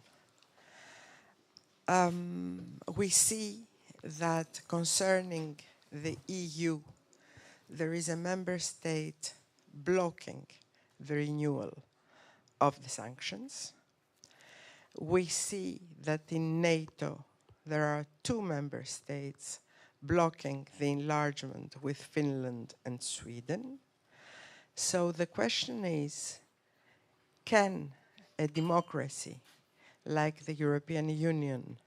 We see that concerning the EU, there is a member state blocking the renewal of the sanctions. We see that in NATO, there are 2 member states blocking the enlargement with Finland and Sweden. So the question is, can a democracy like the European Union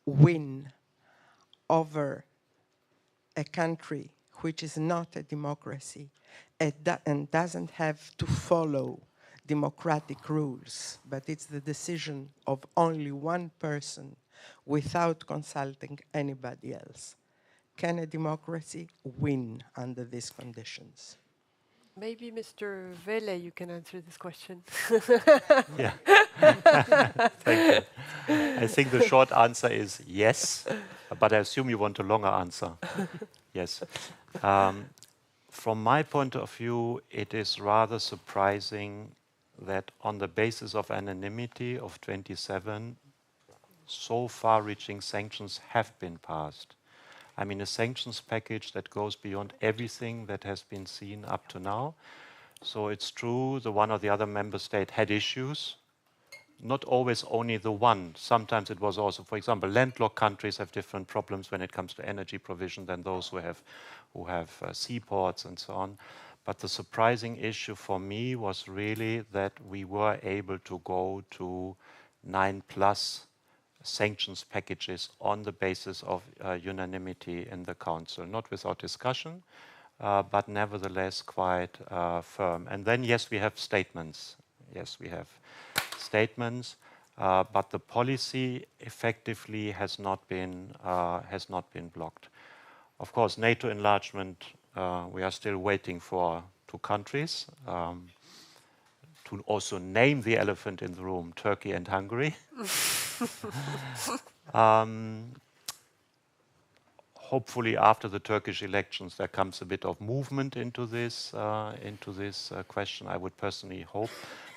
win over a country which is not a democracy and doesn't have to follow democratic rules, but it's the decision of only one person without consulting anybody else? Can a democracy win under these conditions? Maybe Mr. Vele, you can answer this question. Yeah. Thank you. I think the short answer is yes, but I assume you want a longer answer. Yes. From my point of view, it is rather surprising that on the basis of anonymity of 27, so far-reaching sanctions have been passed. I mean, a sanctions package that goes beyond everything that has been seen up to now. So it's true, the one or the other member state had issues, not always only the one. Sometimes it was also, for example, landlocked countries have different problems when it comes to energy provision than those who have seaports and so on. But the surprising issue for me was really that we were able to go to 9+ sanctions packages on the basis of unanimity in the Council, not without discussion, but nevertheless quite firm. And then, yes, we have statements. Yes, we have statements, but the policy effectively has not been blocked. Of course, NATO enlargement, we are still waiting for 2 countries to also name the elephant in the room, Turkey and Hungary. Hopefully, after the Turkish elections, there comes a bit of movement into this question. I would personally hope,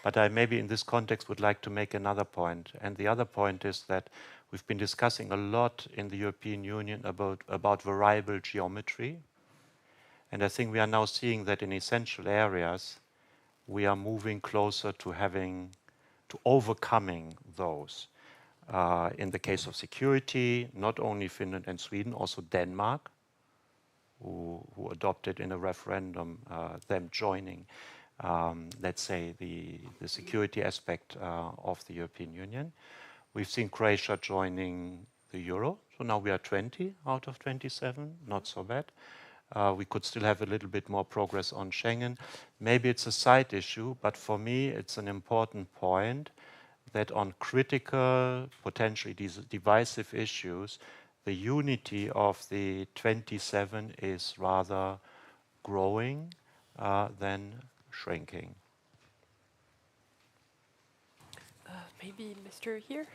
but I maybe in this context would like to make another point. And the other point is that we've been discussing a lot in the European Union about variable geometry, and I think we are now seeing that in essential areas, we are moving closer to overcoming those. In the case of security, not only Finland and Sweden, also Denmark, who adopted in a referendum them joining, let's say, the security aspect of the European Union. We've seen Croatia joining the euro, so now we are 20 out of 27, not so bad. We could still have a little bit more progress on Schengen. Maybe it's a side issue, but for me it's an important point that on critical, potentially divisive issues, the unity of the 27 is rather growing than shrinking. Maybe Mr. here?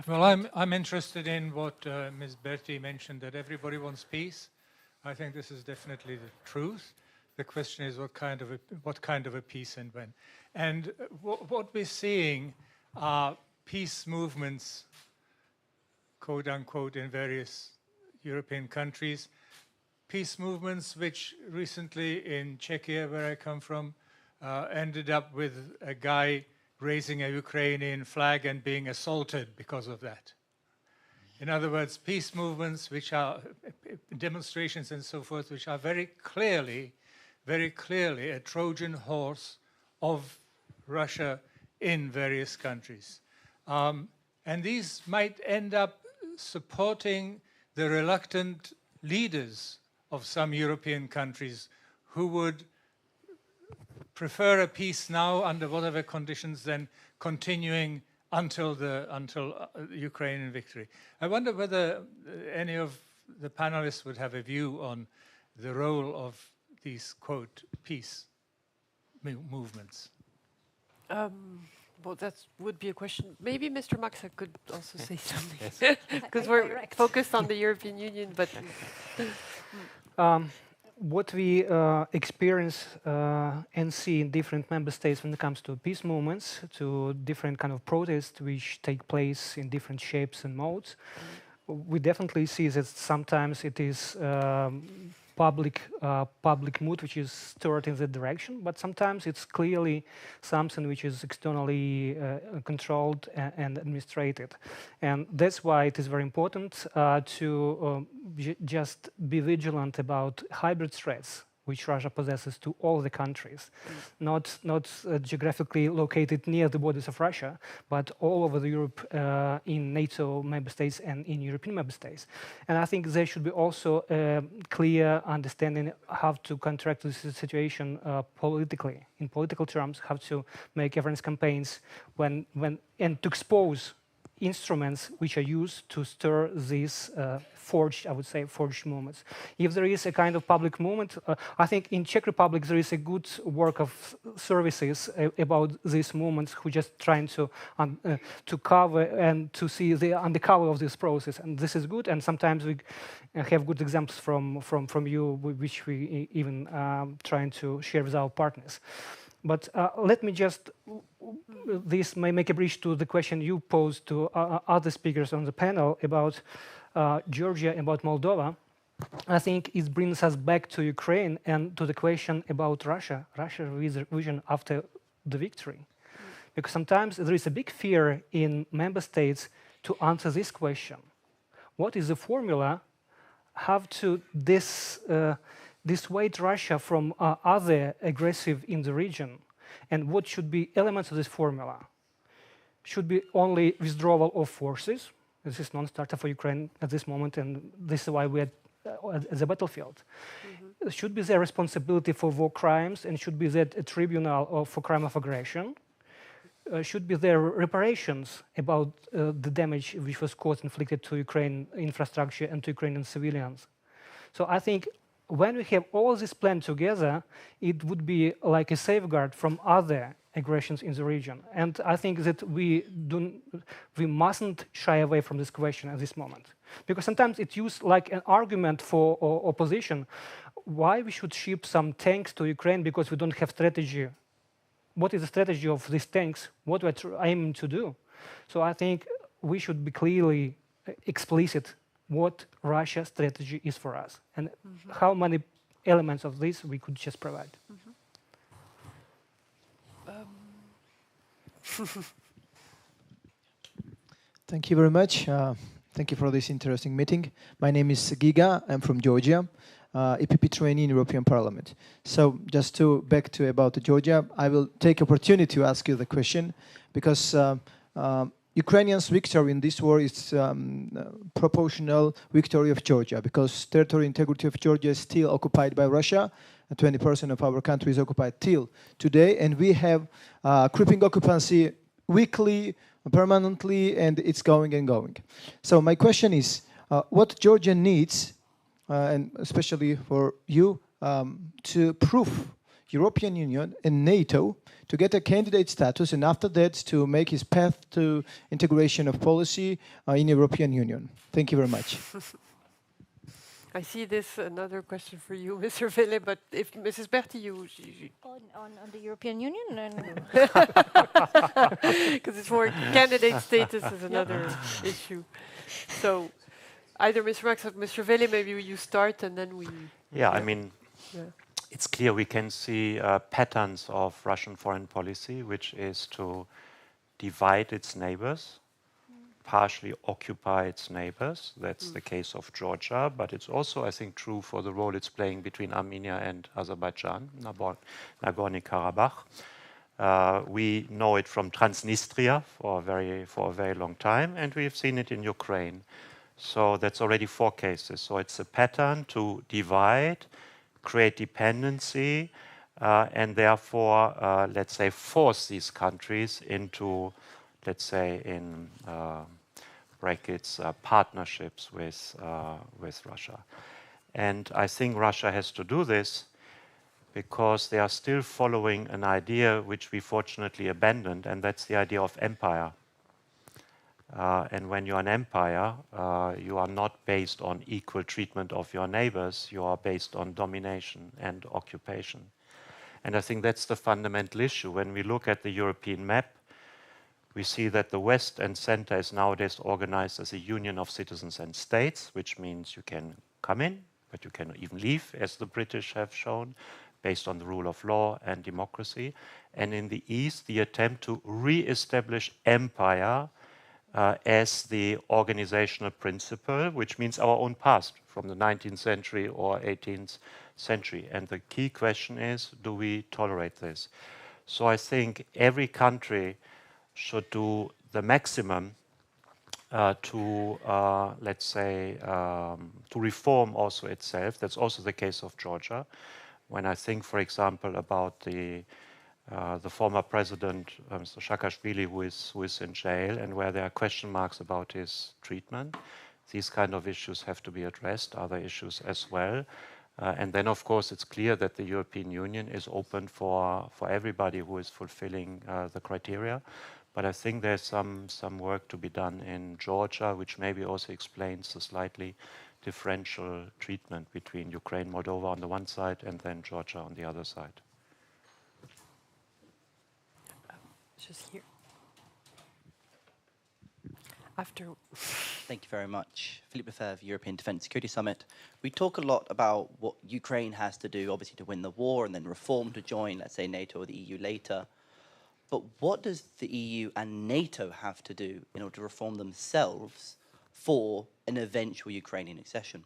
Well, I'm interested in what Ms. Berti mentioned, that everybody wants peace. I think this is definitely the truth. The question is what kind of a peace and when. And what we're seeing are peace movements, quote unquote, in various European countries. Peace movements which recently in Czechia, where I come from, ended up with a guy raising a Ukrainian flag and being assaulted because of that. In other words, peace movements which are demonstrations and so forth, which are very clearly a Trojan horse of Russia in various countries. And these might end up supporting the reluctant leaders of some European countries who would prefer a peace now under whatever conditions than continuing until Ukrainian victory. I wonder whether any of the panelists would have a view on the role of these, quote, peace movements. Well, that would be a question. Maybe Mr. Maxa could also say something, because we're focused on the European Union, but... What we experience and see in different member states when it comes to peace movements, to different kind of protests which take place in different shapes and modes, we definitely see that sometimes it is public mood which is stirred in that direction, but sometimes it's clearly something which is externally controlled and administrated. And that's why it is very important to just be vigilant about hybrid threats which Russia possesses to all the countries, not geographically located near the borders of Russia, but all over Europe, in NATO member states and in European member states. And I think there should be also a clear understanding how to counteract this situation politically, in political terms, how to make awareness campaigns and to expose instruments which are used to stir these forged, I would say, forged movements. If there is a kind of public movement, I think in Czech Republic there is a good work of services about these movements who just trying to cover and to see the undercover of this process, and this is good. And sometimes we have good examples from you, which we even trying to share with our partners. But let me just, this may make a bridge to the question you posed to other speakers on the panel about Georgia, about Moldova. I think it brings us back to Ukraine and to the question about Russia, Russia's vision after the victory. Because sometimes there is a big fear in member states to answer this question. What is the formula? How to dissuade Russia from other aggressive in the region, and what should be elements of this formula? Should be only withdrawal of forces. This is non-starter for Ukraine at this moment, and this is why we are at the battlefield. Should be their responsibility for war crimes, and should be that a tribunal for crime of aggression. Should be there reparations about the damage which was caused, inflicted to Ukraine infrastructure and to Ukrainian civilians. So I think when we have all this planned together, it would be like a safeguard from other aggressions in the region. And I think that we mustn't shy away from this question at this moment. Because sometimes it's used like an argument for opposition. Why we should ship some tanks to Ukraine because we don't have strategy? What is the strategy of these tanks? What we're aiming to do? So I think we should be clearly explicit what Russia's strategy is for us, and how many elements of this we could just provide. Thank you very much. Thank you for this interesting meeting. My name is Giga. I'm from Georgia, EPP trainee in European Parliament. So just to back to about Georgia, I will take opportunity to ask you the question, because Ukrainians' victory in this war is proportional victory of Georgia, because territorial integrity of Georgia is still occupied by Russia, and 20% of our country is occupied till today, and we have creeping occupancy weekly, permanently, and it's going and going. So my question is, what Georgia needs, and especially for you, to prove European Union and NATO to get a candidate status, and after that to make his path to integration of policy in European Union. Thank you very much. I see this another question for you, Mr. Velle, but if Mrs. Berti, you on the European Union, because it's more candidate status is another issue. So either Mr. Max or Mr. Velle, maybe you start and then we. Yeah, I mean, it's clear we can see patterns of Russian foreign policy, which is to divide its neighbors, partially occupy its neighbors. That's the case of Georgia, but it's also, I think, true for the role it's playing between Armenia and Azerbaijan, Nagorno-Karabakh. We know it from Transnistria for a very long time, and we've seen it in Ukraine. So that's already 4 cases. So it's a pattern to divide, create dependency, and therefore, let's say, force these countries into, let's say, in brackets, partnerships with Russia. And I think Russia has to do this because they are still following an idea which we fortunately abandoned, and that's the idea of empire. And when you're an empire, you are not based on equal treatment of your neighbors, you are based on domination and occupation. And I think that's the fundamental issue. When we look at the European map, we see that the West and Center is nowadays organized as a union of citizens and states, which means you can come in, but you can even leave, as the British have shown, based on the rule of law and democracy. And in the East, the attempt to re-establish empire as the organizational principle, which means our own past from the 19th century or 18th century. And the key question is, do we tolerate this? So I think every country should do the maximum to, let's say, to reform also itself. That's also the case of Georgia. When I think, for example, about the the former president, Mr. Saakashvili, who is in jail, and where there are question marks about his treatment. These kind of issues have to be addressed, other issues as well. And then, of course, it's clear that the European Union is open for everybody who is fulfilling the criteria. But I think there's some work to be done in Georgia, which maybe also explains the slightly differential treatment between Ukraine, Moldova on the one side, and then Georgia on the other side. Just here. After. Thank you very much. Philippe Lefebvre, European Defence Security Summit. We talk a lot about what Ukraine has to do, obviously, to win the war and then reform to join, let's say, NATO or the EU later. But what does the EU and NATO have to do in order to reform themselves for an eventual Ukrainian accession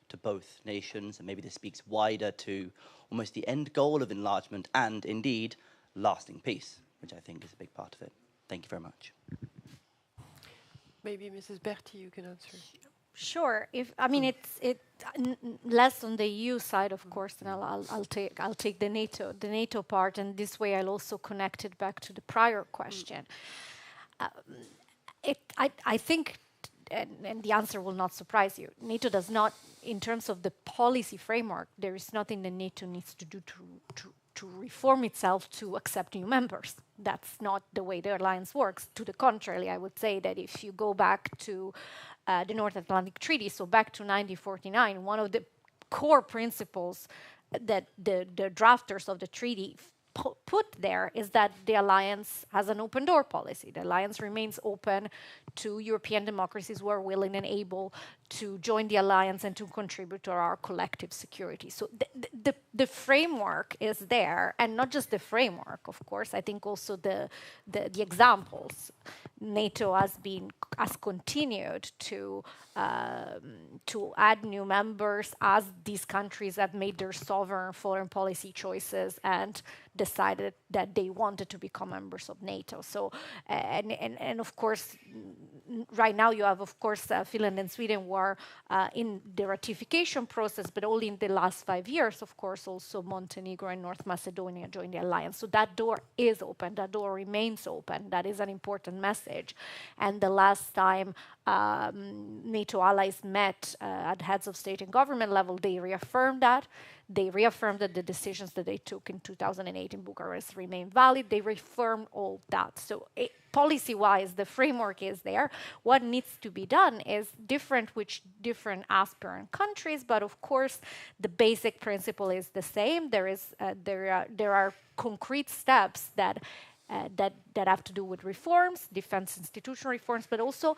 to both nations? And maybe this speaks wider to almost the end goal of enlargement and, indeed, lasting peace, which I think is a big part of it. Thank you very much. Maybe Mrs. Berti, you can answer. Sure. I mean, it's less on the EU side, of course, and I'll take the NATO part, and this way I'll also connect it back to the prior question. I think, and the answer will not surprise you, NATO does not, in terms of the policy framework, there is nothing that NATO needs to do to reform itself to accept new members. That's not the way the alliance works. To the contrary, I would say that if you go back to the North Atlantic Treaty, so back to 1949, one of the core principles that the drafters of the treaty put there is that the alliance has an open door policy. The alliance remains open to European democracies who are willing and able to join the alliance and to contribute to our collective security. So the framework is there, and not just the framework, of course. I think also the examples. NATO has continued to add new members as these countries have made their sovereign foreign policy choices and decided that they wanted to become members of NATO. So, and of course, right now you have, of course, Finland and Sweden were in the ratification process, but only in the last 5 years, of course, also Montenegro and North Macedonia joined the alliance. So that door is open, that door remains open. That is an important message. And the last time NATO allies met at heads of state and government level, they reaffirmed that. They reaffirmed that the decisions that they took in 2008 in Bucharest remain valid. They reaffirmed all that. So policy-wise, the framework is there. What needs to be done is different with different aspirant countries, but of course, the basic principle is the same. There are concrete steps that have to do with reforms, defense institutional reforms, but also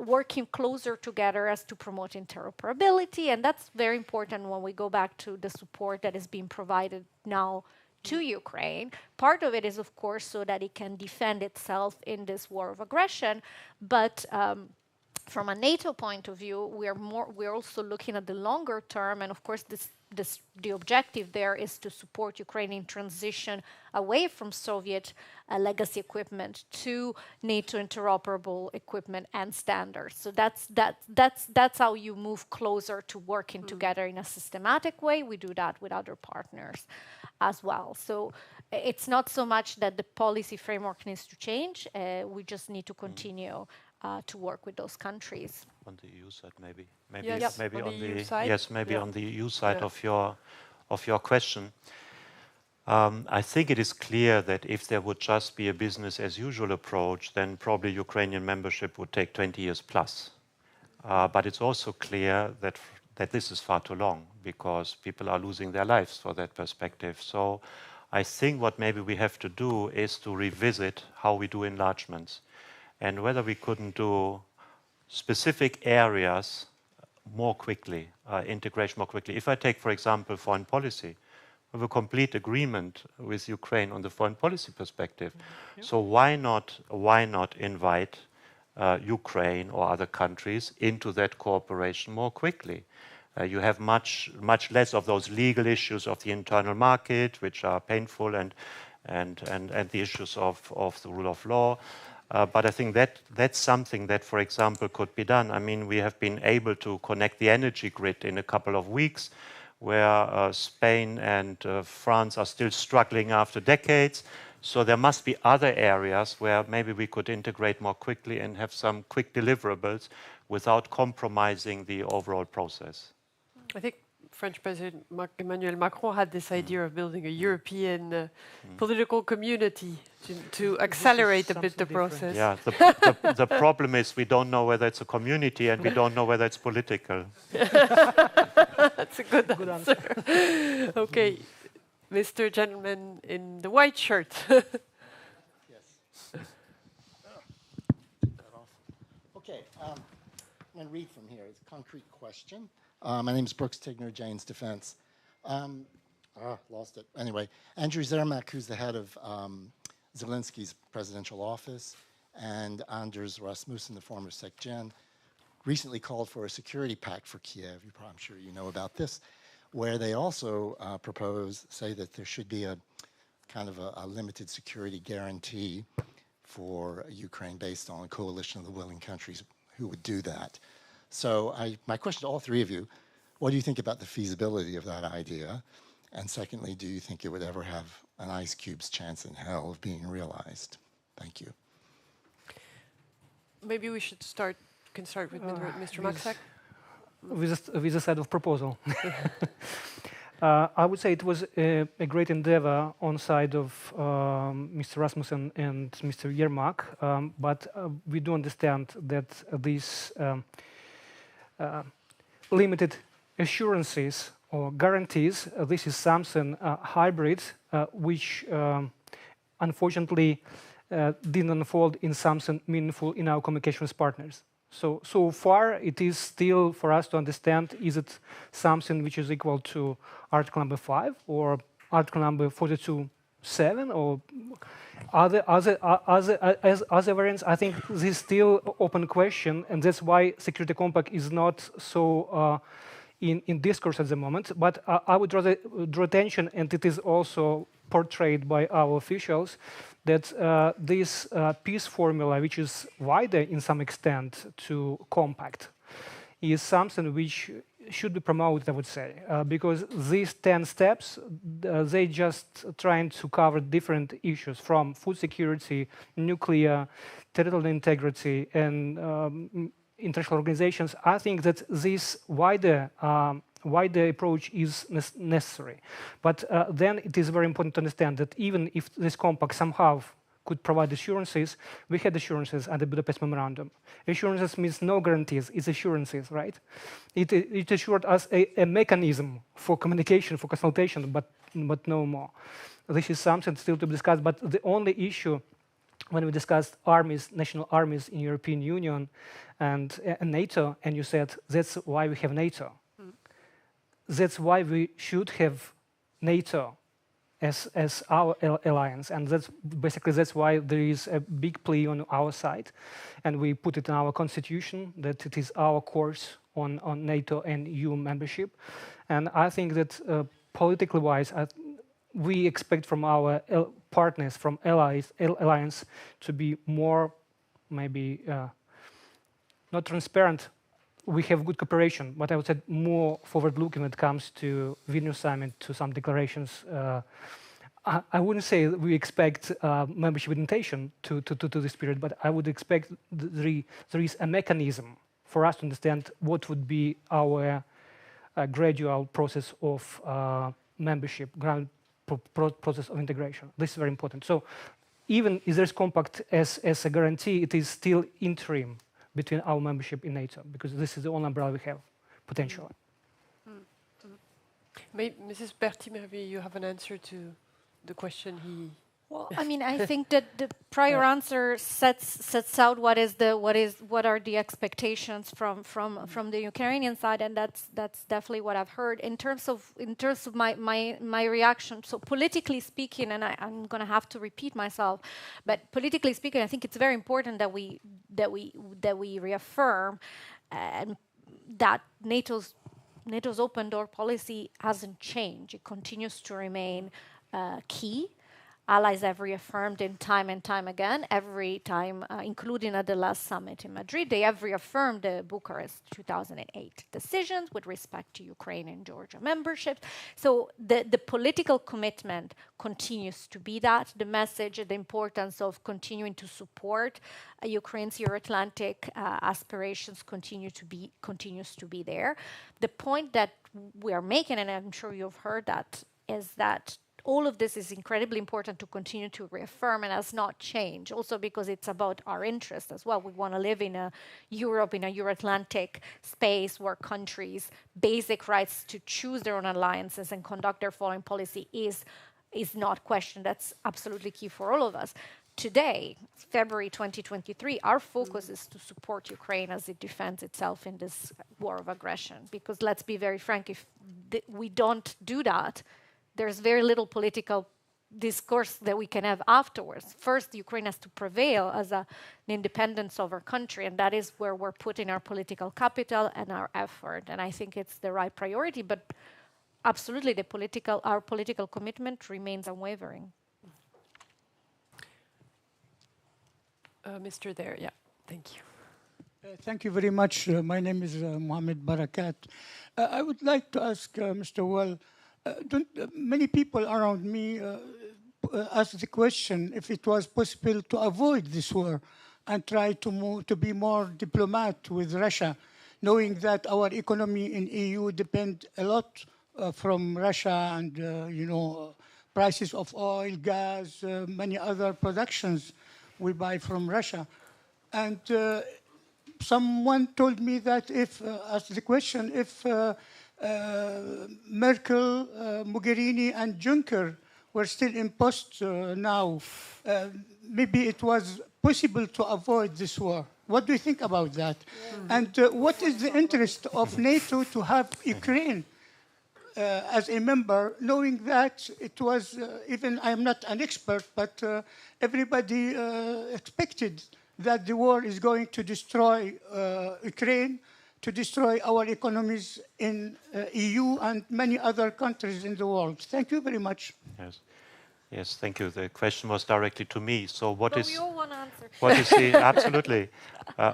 working closer together as to promote interoperability. And that's very important when we go back to the support that is being provided now to Ukraine. Part of it is, of course, so that it can defend itself in this war of aggression. But from a NATO point of view, we're also looking at the longer term, and of course, the objective there is to support Ukrainian transition away from Soviet legacy equipment to NATO interoperable equipment and standards. So that's how you move closer to working together in a systematic way. We do that with other partners as well. So it's not so much that the policy framework needs to change. We just need to continue to work with those countries. On the EU side, maybe Yes, maybe on on the EU the side. yes, maybe Yeah. on the EU side Yeah. of your question. I think it is clear that if there would just be a business as usual approach, then probably Ukrainian membership would take 20 years plus. But it's also clear that this is far too long because people are losing their lives for that perspective. So I think what maybe we have to do is to revisit how we do enlargements and whether we couldn't do specific areas more quickly, integration more quickly. If I take, for example, foreign policy, we have a complete agreement with Ukraine on the foreign policy perspective. Yeah. So why not invite Ukraine or other countries into that cooperation more quickly? You have much less of those legal issues of the internal market, which are painful, and the issues of the rule of law. But I think that's something that, for example, could be done. I mean, we have been able to connect the energy grid in a couple of weeks. where Spain and France are still struggling after decades. So there must be other areas where maybe we could integrate more quickly and have some quick deliverables without compromising the overall process. I think French President Emmanuel Macron had this idea of building a European political community to accelerate a bit the process. Yeah, the problem is we don't know whether it's a community and we don't know whether it's political. That's a good answer. Okay, Mr. Gentleman in the white shirt. Yes. Okay, I'm going to read from here. It's a concrete question. My name is Brooks Tigner, Jane's Defense. Lost it. Anyway, Andrew Zermak, who's the head of Zelensky's presidential office, and Anders Rasmussen, the former SecGen, recently called for a security pact for Kiev. I'm sure you know about this, where they also say that there should be a kind of a limited security guarantee for Ukraine based on a coalition of the willing countries who would do that. So my question to all three of you, what do you think about the feasibility of that idea? And secondly, do you think it would ever have an ice cube's chance in hell of being realized? Thank you. Maybe we should can start with Mr. Maxak. With a set of proposal. I would say it was a great endeavor on side of Mr. Rasmussen and Mr. Yermak, but we do understand that these limited assurances or guarantees, this is something hybrid, which unfortunately didn't unfold in something meaningful in our communication with partners. So far, it is still for us to understand, is it something which is equal to Article number 5 or Article number 42.7 or other variants? I think this is still an open question, and that's why Security Compact is not so in discourse at the moment. But I would draw attention, and it is also portrayed by our officials, that this peace formula, which is wider in some extent to compact, is something which should be promoted, I would say, because these 10 steps, they just trying to cover different issues from food security, nuclear, territorial integrity, and international organizations. I think that this wider approach is necessary. But then it is very important to understand that even if this compact somehow could provide assurances, we had assurances at the Budapest Memorandum. Assurances means no guarantees, it's assurances, right? It assured us a mechanism for communication, for consultation, but no more. This is something still to be discussed, but the only issue when we discussed armies, national armies in European Union and NATO, and you said that's why we have NATO. That's why we should have NATO as our alliance, and that's why there is a big plea on our side, and we put it in our constitution that it is our course on NATO and EU membership. And I think that politically wise, we expect from our partners, from alliance, to be more maybe not transparent. We have good cooperation, but I would say more forward-looking when it comes to Vilnius summit, to some declarations. I wouldn't say we expect membership orientation to this period, but I would expect there is a mechanism for us to understand what would be our gradual process of membership, process of integration. This is very important. So even if there's compact as a guarantee, it is still interim between our membership in NATO, because this is the only umbrella we have, potentially. Mrs. Berti, maybe you have an answer to the question he... Well, I mean, I think that the prior answer sets out what are the expectations from the Ukrainian side, and that's definitely what I've heard. In terms of my reaction, so politically speaking, and I'm going to have to repeat myself, but politically speaking, I think it's very important that we reaffirm that NATO's open door policy hasn't changed. It continues to remain key. allies have reaffirmed in time and time again, every time, including at the last summit in Madrid, they have reaffirmed the Bucharest 2008 decisions with respect to Ukraine and Georgia membership. So the political commitment continues to be that, the message, the importance of continuing to support Ukraine's Euro-Atlantic aspirations continues to be there. The point that we are making, and I'm sure you've heard that, is that all of this is incredibly important to continue to reaffirm and has not changed, also because it's about our interest as well. We want to live in a Europe, in a Euro-Atlantic space where countries' basic rights to choose their own alliances and conduct their foreign policy is not questioned. That's absolutely key for all of us. Today, February 2023, our focus is to support Ukraine as it defends itself in this war of aggression. Because let's be very frank, if we don't do that, there's very little political discourse that we can have afterwards. First, Ukraine has to prevail as an independent sovereign country, and that is where we're putting our political capital and our effort. And I think it's the right priority, but absolutely our political commitment remains unwavering. Mr. There, yeah, thank you. Thank you very much. My name is Mohamed Barakat. I would like to ask Mr. Well, many people around me ask the question if it was possible to avoid this war and try to be more diplomat with Russia, knowing that our economy in EU depends a lot from Russia and prices of oil, gas, many other productions we buy from Russia. And someone told me that asked the question, if Merkel, Mogherini, and Juncker were still in post now, maybe it was possible to avoid this war. What do you think about that? Yeah. And what is the interest of NATO to have Ukraine as a member, knowing that it was, even I'm not an expert, but everybody expected that the war is going to destroy Ukraine, to destroy our economies in EU and many other countries in the world. Thank you very much. Yes. Yes, thank you. The question was directly to me. So what is? We all want to answer. What is the absolutely?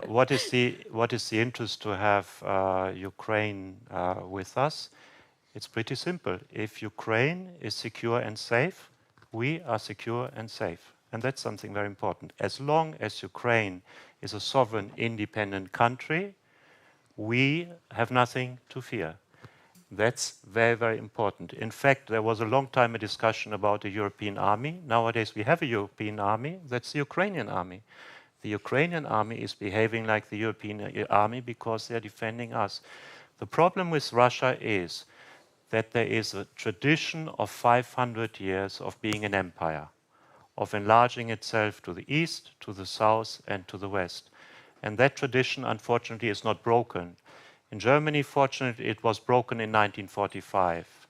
What is the interest to have Ukraine with us? It's pretty simple. If Ukraine is secure and safe, we are secure and safe, and that's something very important. As long as Ukraine is a sovereign, independent country, we have nothing to fear. That's very, very important. In fact, there was a long time a discussion about a European army. Nowadays, we have a European army. That's the Ukrainian army. The Ukrainian army is behaving like the European army because they're defending us. The problem with Russia is that there is a tradition of 500 years of being an empire, of enlarging itself to the east, to the south, and to the west. And that tradition, unfortunately, is not broken. In Germany, fortunately, it was broken in 1945.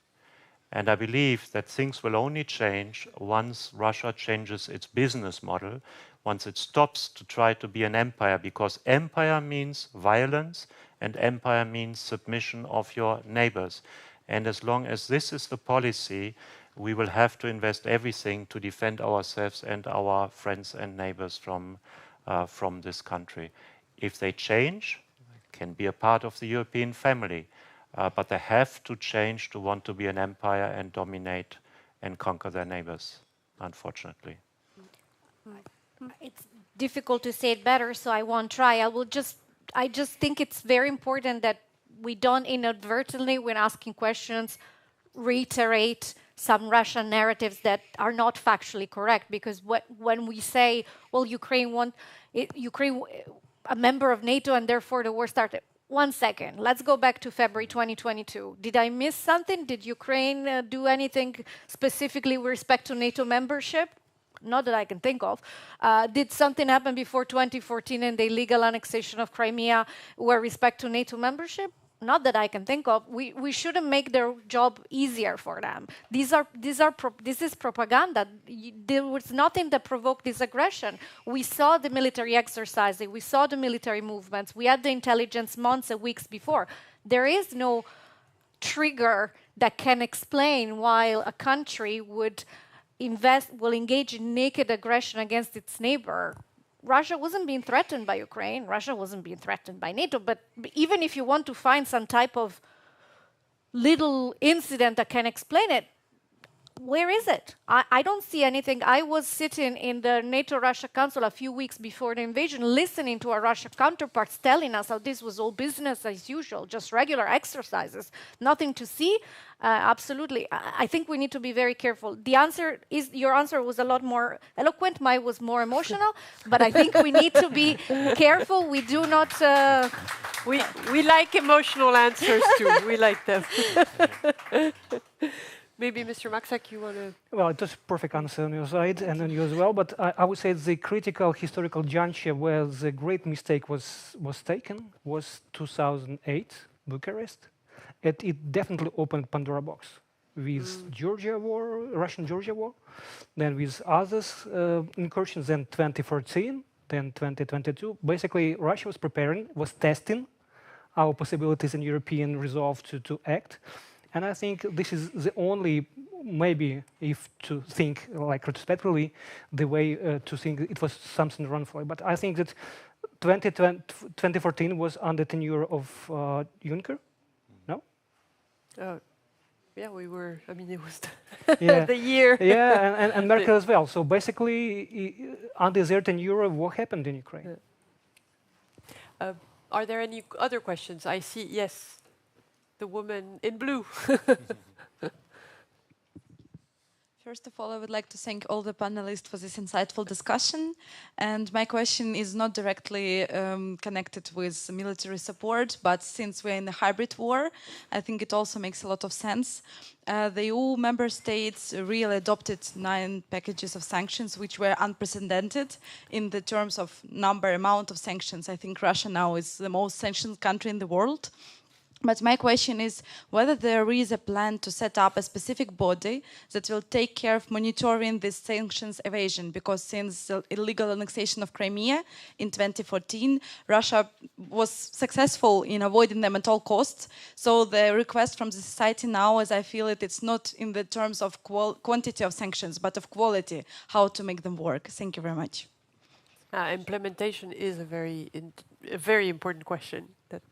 And I believe that things will only change once Russia changes its business model, once it stops to try to be an empire, because empire means violence and empire means submission of your neighbors. And as long as this is the policy, we will have to invest everything to defend ourselves and our friends and neighbors from this country. If they change, can be a part of the European family, but they have to change to want to be an empire and dominate and conquer their neighbors, unfortunately. It's difficult to say it better, so I won't try. I just think it's very important that we don't inadvertently, when asking questions, reiterate some Russian narratives that are not factually correct. Because when we say, well, Ukraine a member of NATO and therefore the war started. 1 second, let's go back to February 2022. Did I miss something? Did Ukraine do anything specifically with respect to NATO membership? Not that I can think of. Did something happen before 2014 in the illegal annexation of Crimea with respect to NATO membership? Not that I can think of. We shouldn't make their job easier for them. This is propaganda. There was nothing that provoked this aggression. We saw the military exercising. We saw the military movements. We had the intelligence months and weeks before. There is no trigger that can explain why a country would will engage in naked aggression against its neighbor, Russia wasn't being threatened by Ukraine. Russia wasn't being threatened by NATO. But even if you want to find some type of little incident that can explain it, where is it? I don't see anything. I was sitting in the NATO-Russia Council a few weeks before the invasion, listening to our Russian counterparts telling us how this was all business as usual, just regular exercises, nothing to see. Absolutely. I think we need to be very careful. Your answer was a lot more eloquent. Mine was more emotional. But I think we need to be careful. We do not... We like emotional answers too. We like them. Maybe Mr. Maksak, you want to... Well, it was a perfect answer on your side and on you as well, but I would say the critical historical juncture where the great mistake was taken was 2008, Bucharest. It definitely opened Pandora box with Georgia war, Russian-Georgia war, then with others incursions, then 2014, then 2022. Basically, Russia was preparing, was testing our possibilities in European resolve to act. And I think this is the only, maybe if to think like retrospectively, the way to think it was something wrong for it. But I think that 2014 was under tenure of Juncker, no? Yeah, we were, I mean, it was yeah. the year. Yeah, and Merkel as well. So basically, under their tenure, what happened in Ukraine? Are there any other questions? I see, yes. The woman in blue. First of all, I would like to thank all the panelists for this insightful discussion. And my question is not directly connected with military support, but since we're in a hybrid war, I think it also makes a lot of sense. The EU member states really adopted 9 packages of sanctions, which were unprecedented in the terms of amount of sanctions. I think Russia now is the most sanctioned country in the world. But my question is whether there is a plan to set up a specific body that will take care of monitoring this sanctions evasion, because since the illegal annexation of Crimea in 2014, Russia was successful in avoiding them at all costs. So the request from the society now, as I feel it, it's not in the terms of quantity of sanctions, but of quality, how to make them work. Thank you very much. Implementation is a very important question. That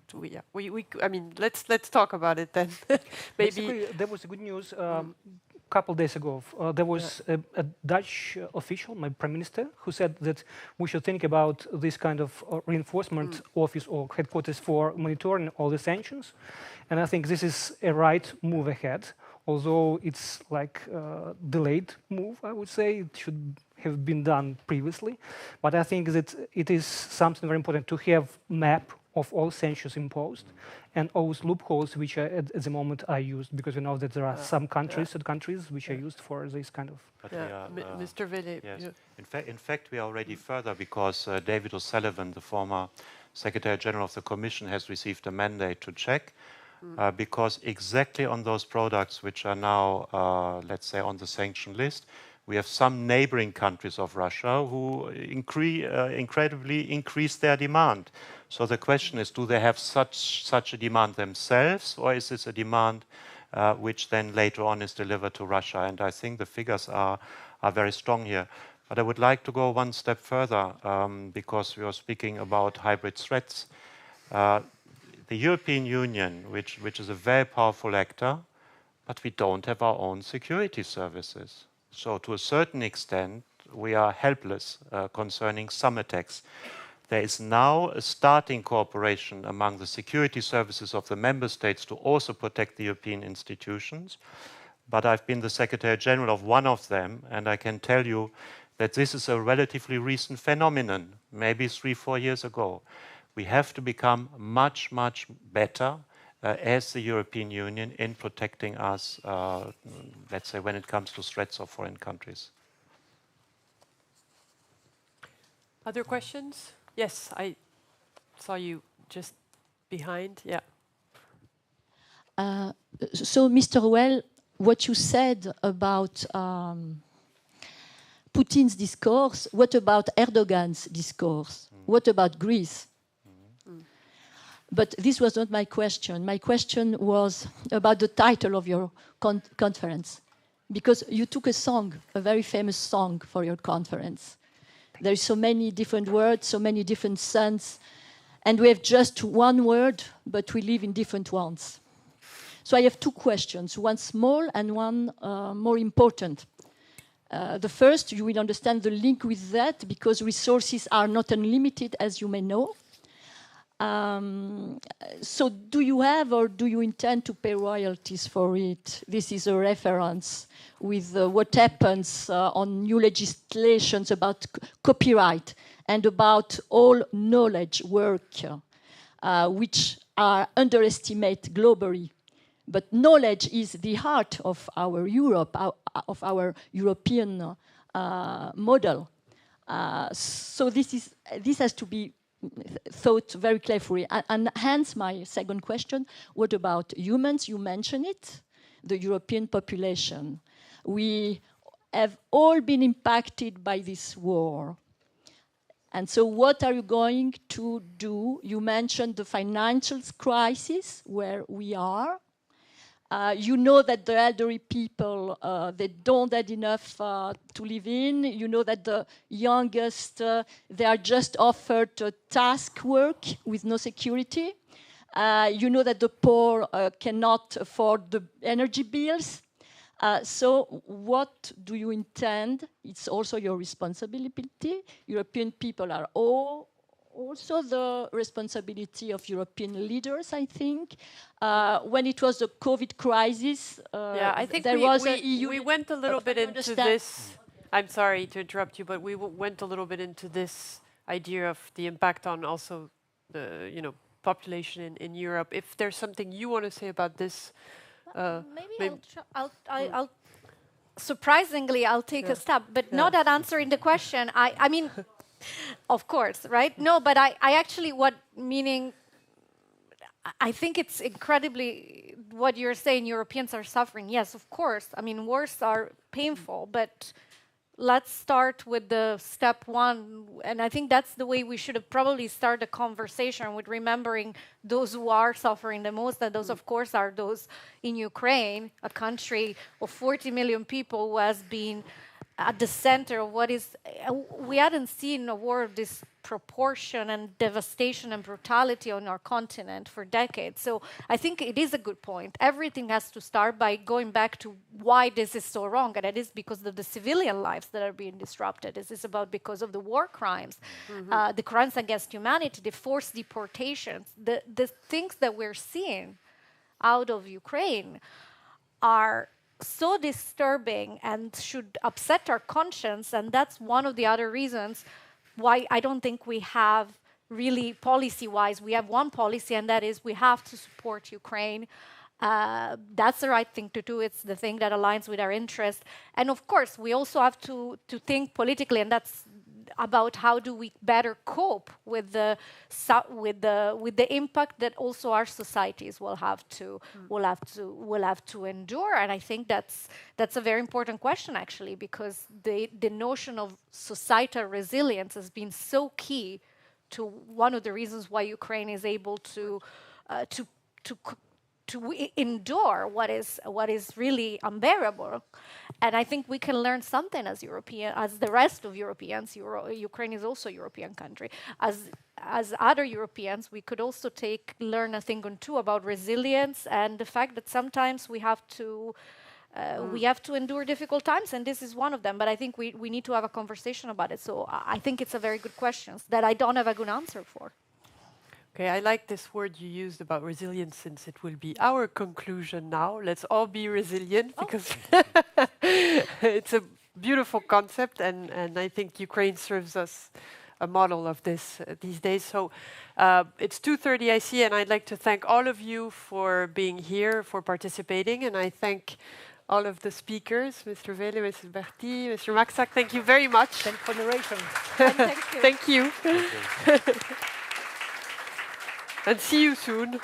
I mean, let's talk about it then. Maybe basically, there was good news a couple of days ago. There was a Dutch official, my prime minister, who said that we should think about this kind of reinforcement office or headquarters for monitoring all the sanctions. And I think this is a right move ahead, although it's like a delayed move, I would say. It should have been done previously. But I think that it is something very important to have map of all sanctions imposed and all loopholes which are at the moment are used, because we know that there are some countries which are used for this kind of... Mr. Vele. Yes. In fact, we are already further, because David O'Sullivan, the former Secretary General of the Commission, has received a mandate to check, because exactly on those products which are now, let's say, on the sanction list, we have some neighboring countries of Russia who incredibly increase their demand. So the question is, do they have such a demand themselves, or is this a demand which then later on is delivered to Russia? And I think the figures are very strong here. But I would like to go one step further, because we are speaking about hybrid threats. The European Union, which is a very powerful actor, but we don't have our own security services. So to a certain extent, we are helpless concerning some attacks. There is now a starting cooperation among the security services of the member states to also protect the European institutions. But I've been the Secretary General of one of them, and I can tell you that this is a relatively recent phenomenon, maybe 3-4 years ago. We have to become much, much better as the European Union in protecting us, let's say, when it comes to threats of foreign countries. Other questions? Yes, I saw you just behind. Yeah. So, Mr. Well, what you said about Putin's discourse, what about Erdogan's discourse? What about Greece? But this was not my question. My question was about the title of your conference. because you took a song, a very famous song for your conference. There are so many different words, so many different sense, and we have just one word, but we live in different ones. So I have two questions, one small and one more important. The first, you will understand the link with that, because resources are not unlimited, as you may know. So do you have or do you intend to pay royalties for it? This is a reference with what happens on new legislations about copyright and about all knowledge work, which are underestimated globally. But knowledge is the heart of our Europe, of our European model. So this has to be thought very carefully. And hence my second question, what about humans? You mentioned it, the European population. We have all been impacted by this war. And so what are you going to do? You mentioned the financial crisis where we are. You know that the elderly people, they don't have enough to live in. You know that the youngest, they are just offered task work with no security. You know that the poor cannot afford the energy bills. So what do you intend? It's also your responsibility. European people are all also the responsibility of European leaders, I think. When it was the COVID crisis, I think there was an EU... We went a little bit into this. I'm sorry to interrupt you, but we went a little bit into this idea of the impact on also the population in Europe. If there's something you want to say about this, maybe I'll surprisingly I'll take a stab, but not at answering the question. I mean. Of course, right? No, but I actually, I think it's incredibly what you're saying, Europeans are suffering. Yes, of course. I mean, wars are painful, but let's start with the step one. And I think that's the way we should have probably started a conversation, with remembering those who are suffering the most. And those, of course, are those in Ukraine, a country of 40 million people who has been at the center of what is, we hadn't seen a war of this proportion and devastation and brutality on our continent for decades. So I think it is a good point. Everything has to start by going back to why this is so wrong, and it is because of the civilian lives that are being disrupted. This is about because of the war crimes, the crimes against humanity, the forced deportations, the things that we're seeing out of Ukraine are so disturbing and should upset our conscience, and that's one of the other reasons why I don't think we have really policy-wise, we have one policy, and that is we have to support Ukraine. That's the right thing to do. It's the thing that aligns with our interest. And of course, we also have to think politically, and that's about how do we better cope with the impact that also our societies will have to endure. And I think that's a very important question, actually, because the notion of societal resilience has been so key to one of the reasons why Ukraine is able to endure what is really unbearable. And I think we can learn something as the rest of Europeans. Ukraine is also a European country. As other Europeans, we could also learn a thing or two about resilience and the fact that sometimes we have to endure difficult times, and this is one of them. But I think we need to have a conversation about it. So I think it's a very good question that I don't have a good answer for. Okay, I like this word you used about resilience, since it will be our conclusion now. Let's all be resilient, because it's a beautiful concept, and I think Ukraine serves us a model of this these days. So it's 2:30, I see, and I'd like to thank all of you for being here, for participating, and I thank all of the speakers, Mr. Welle, Mr. Berti, Mr. Maxak. Thank you very much. Thank you for the narration. Thank you. And see you soon.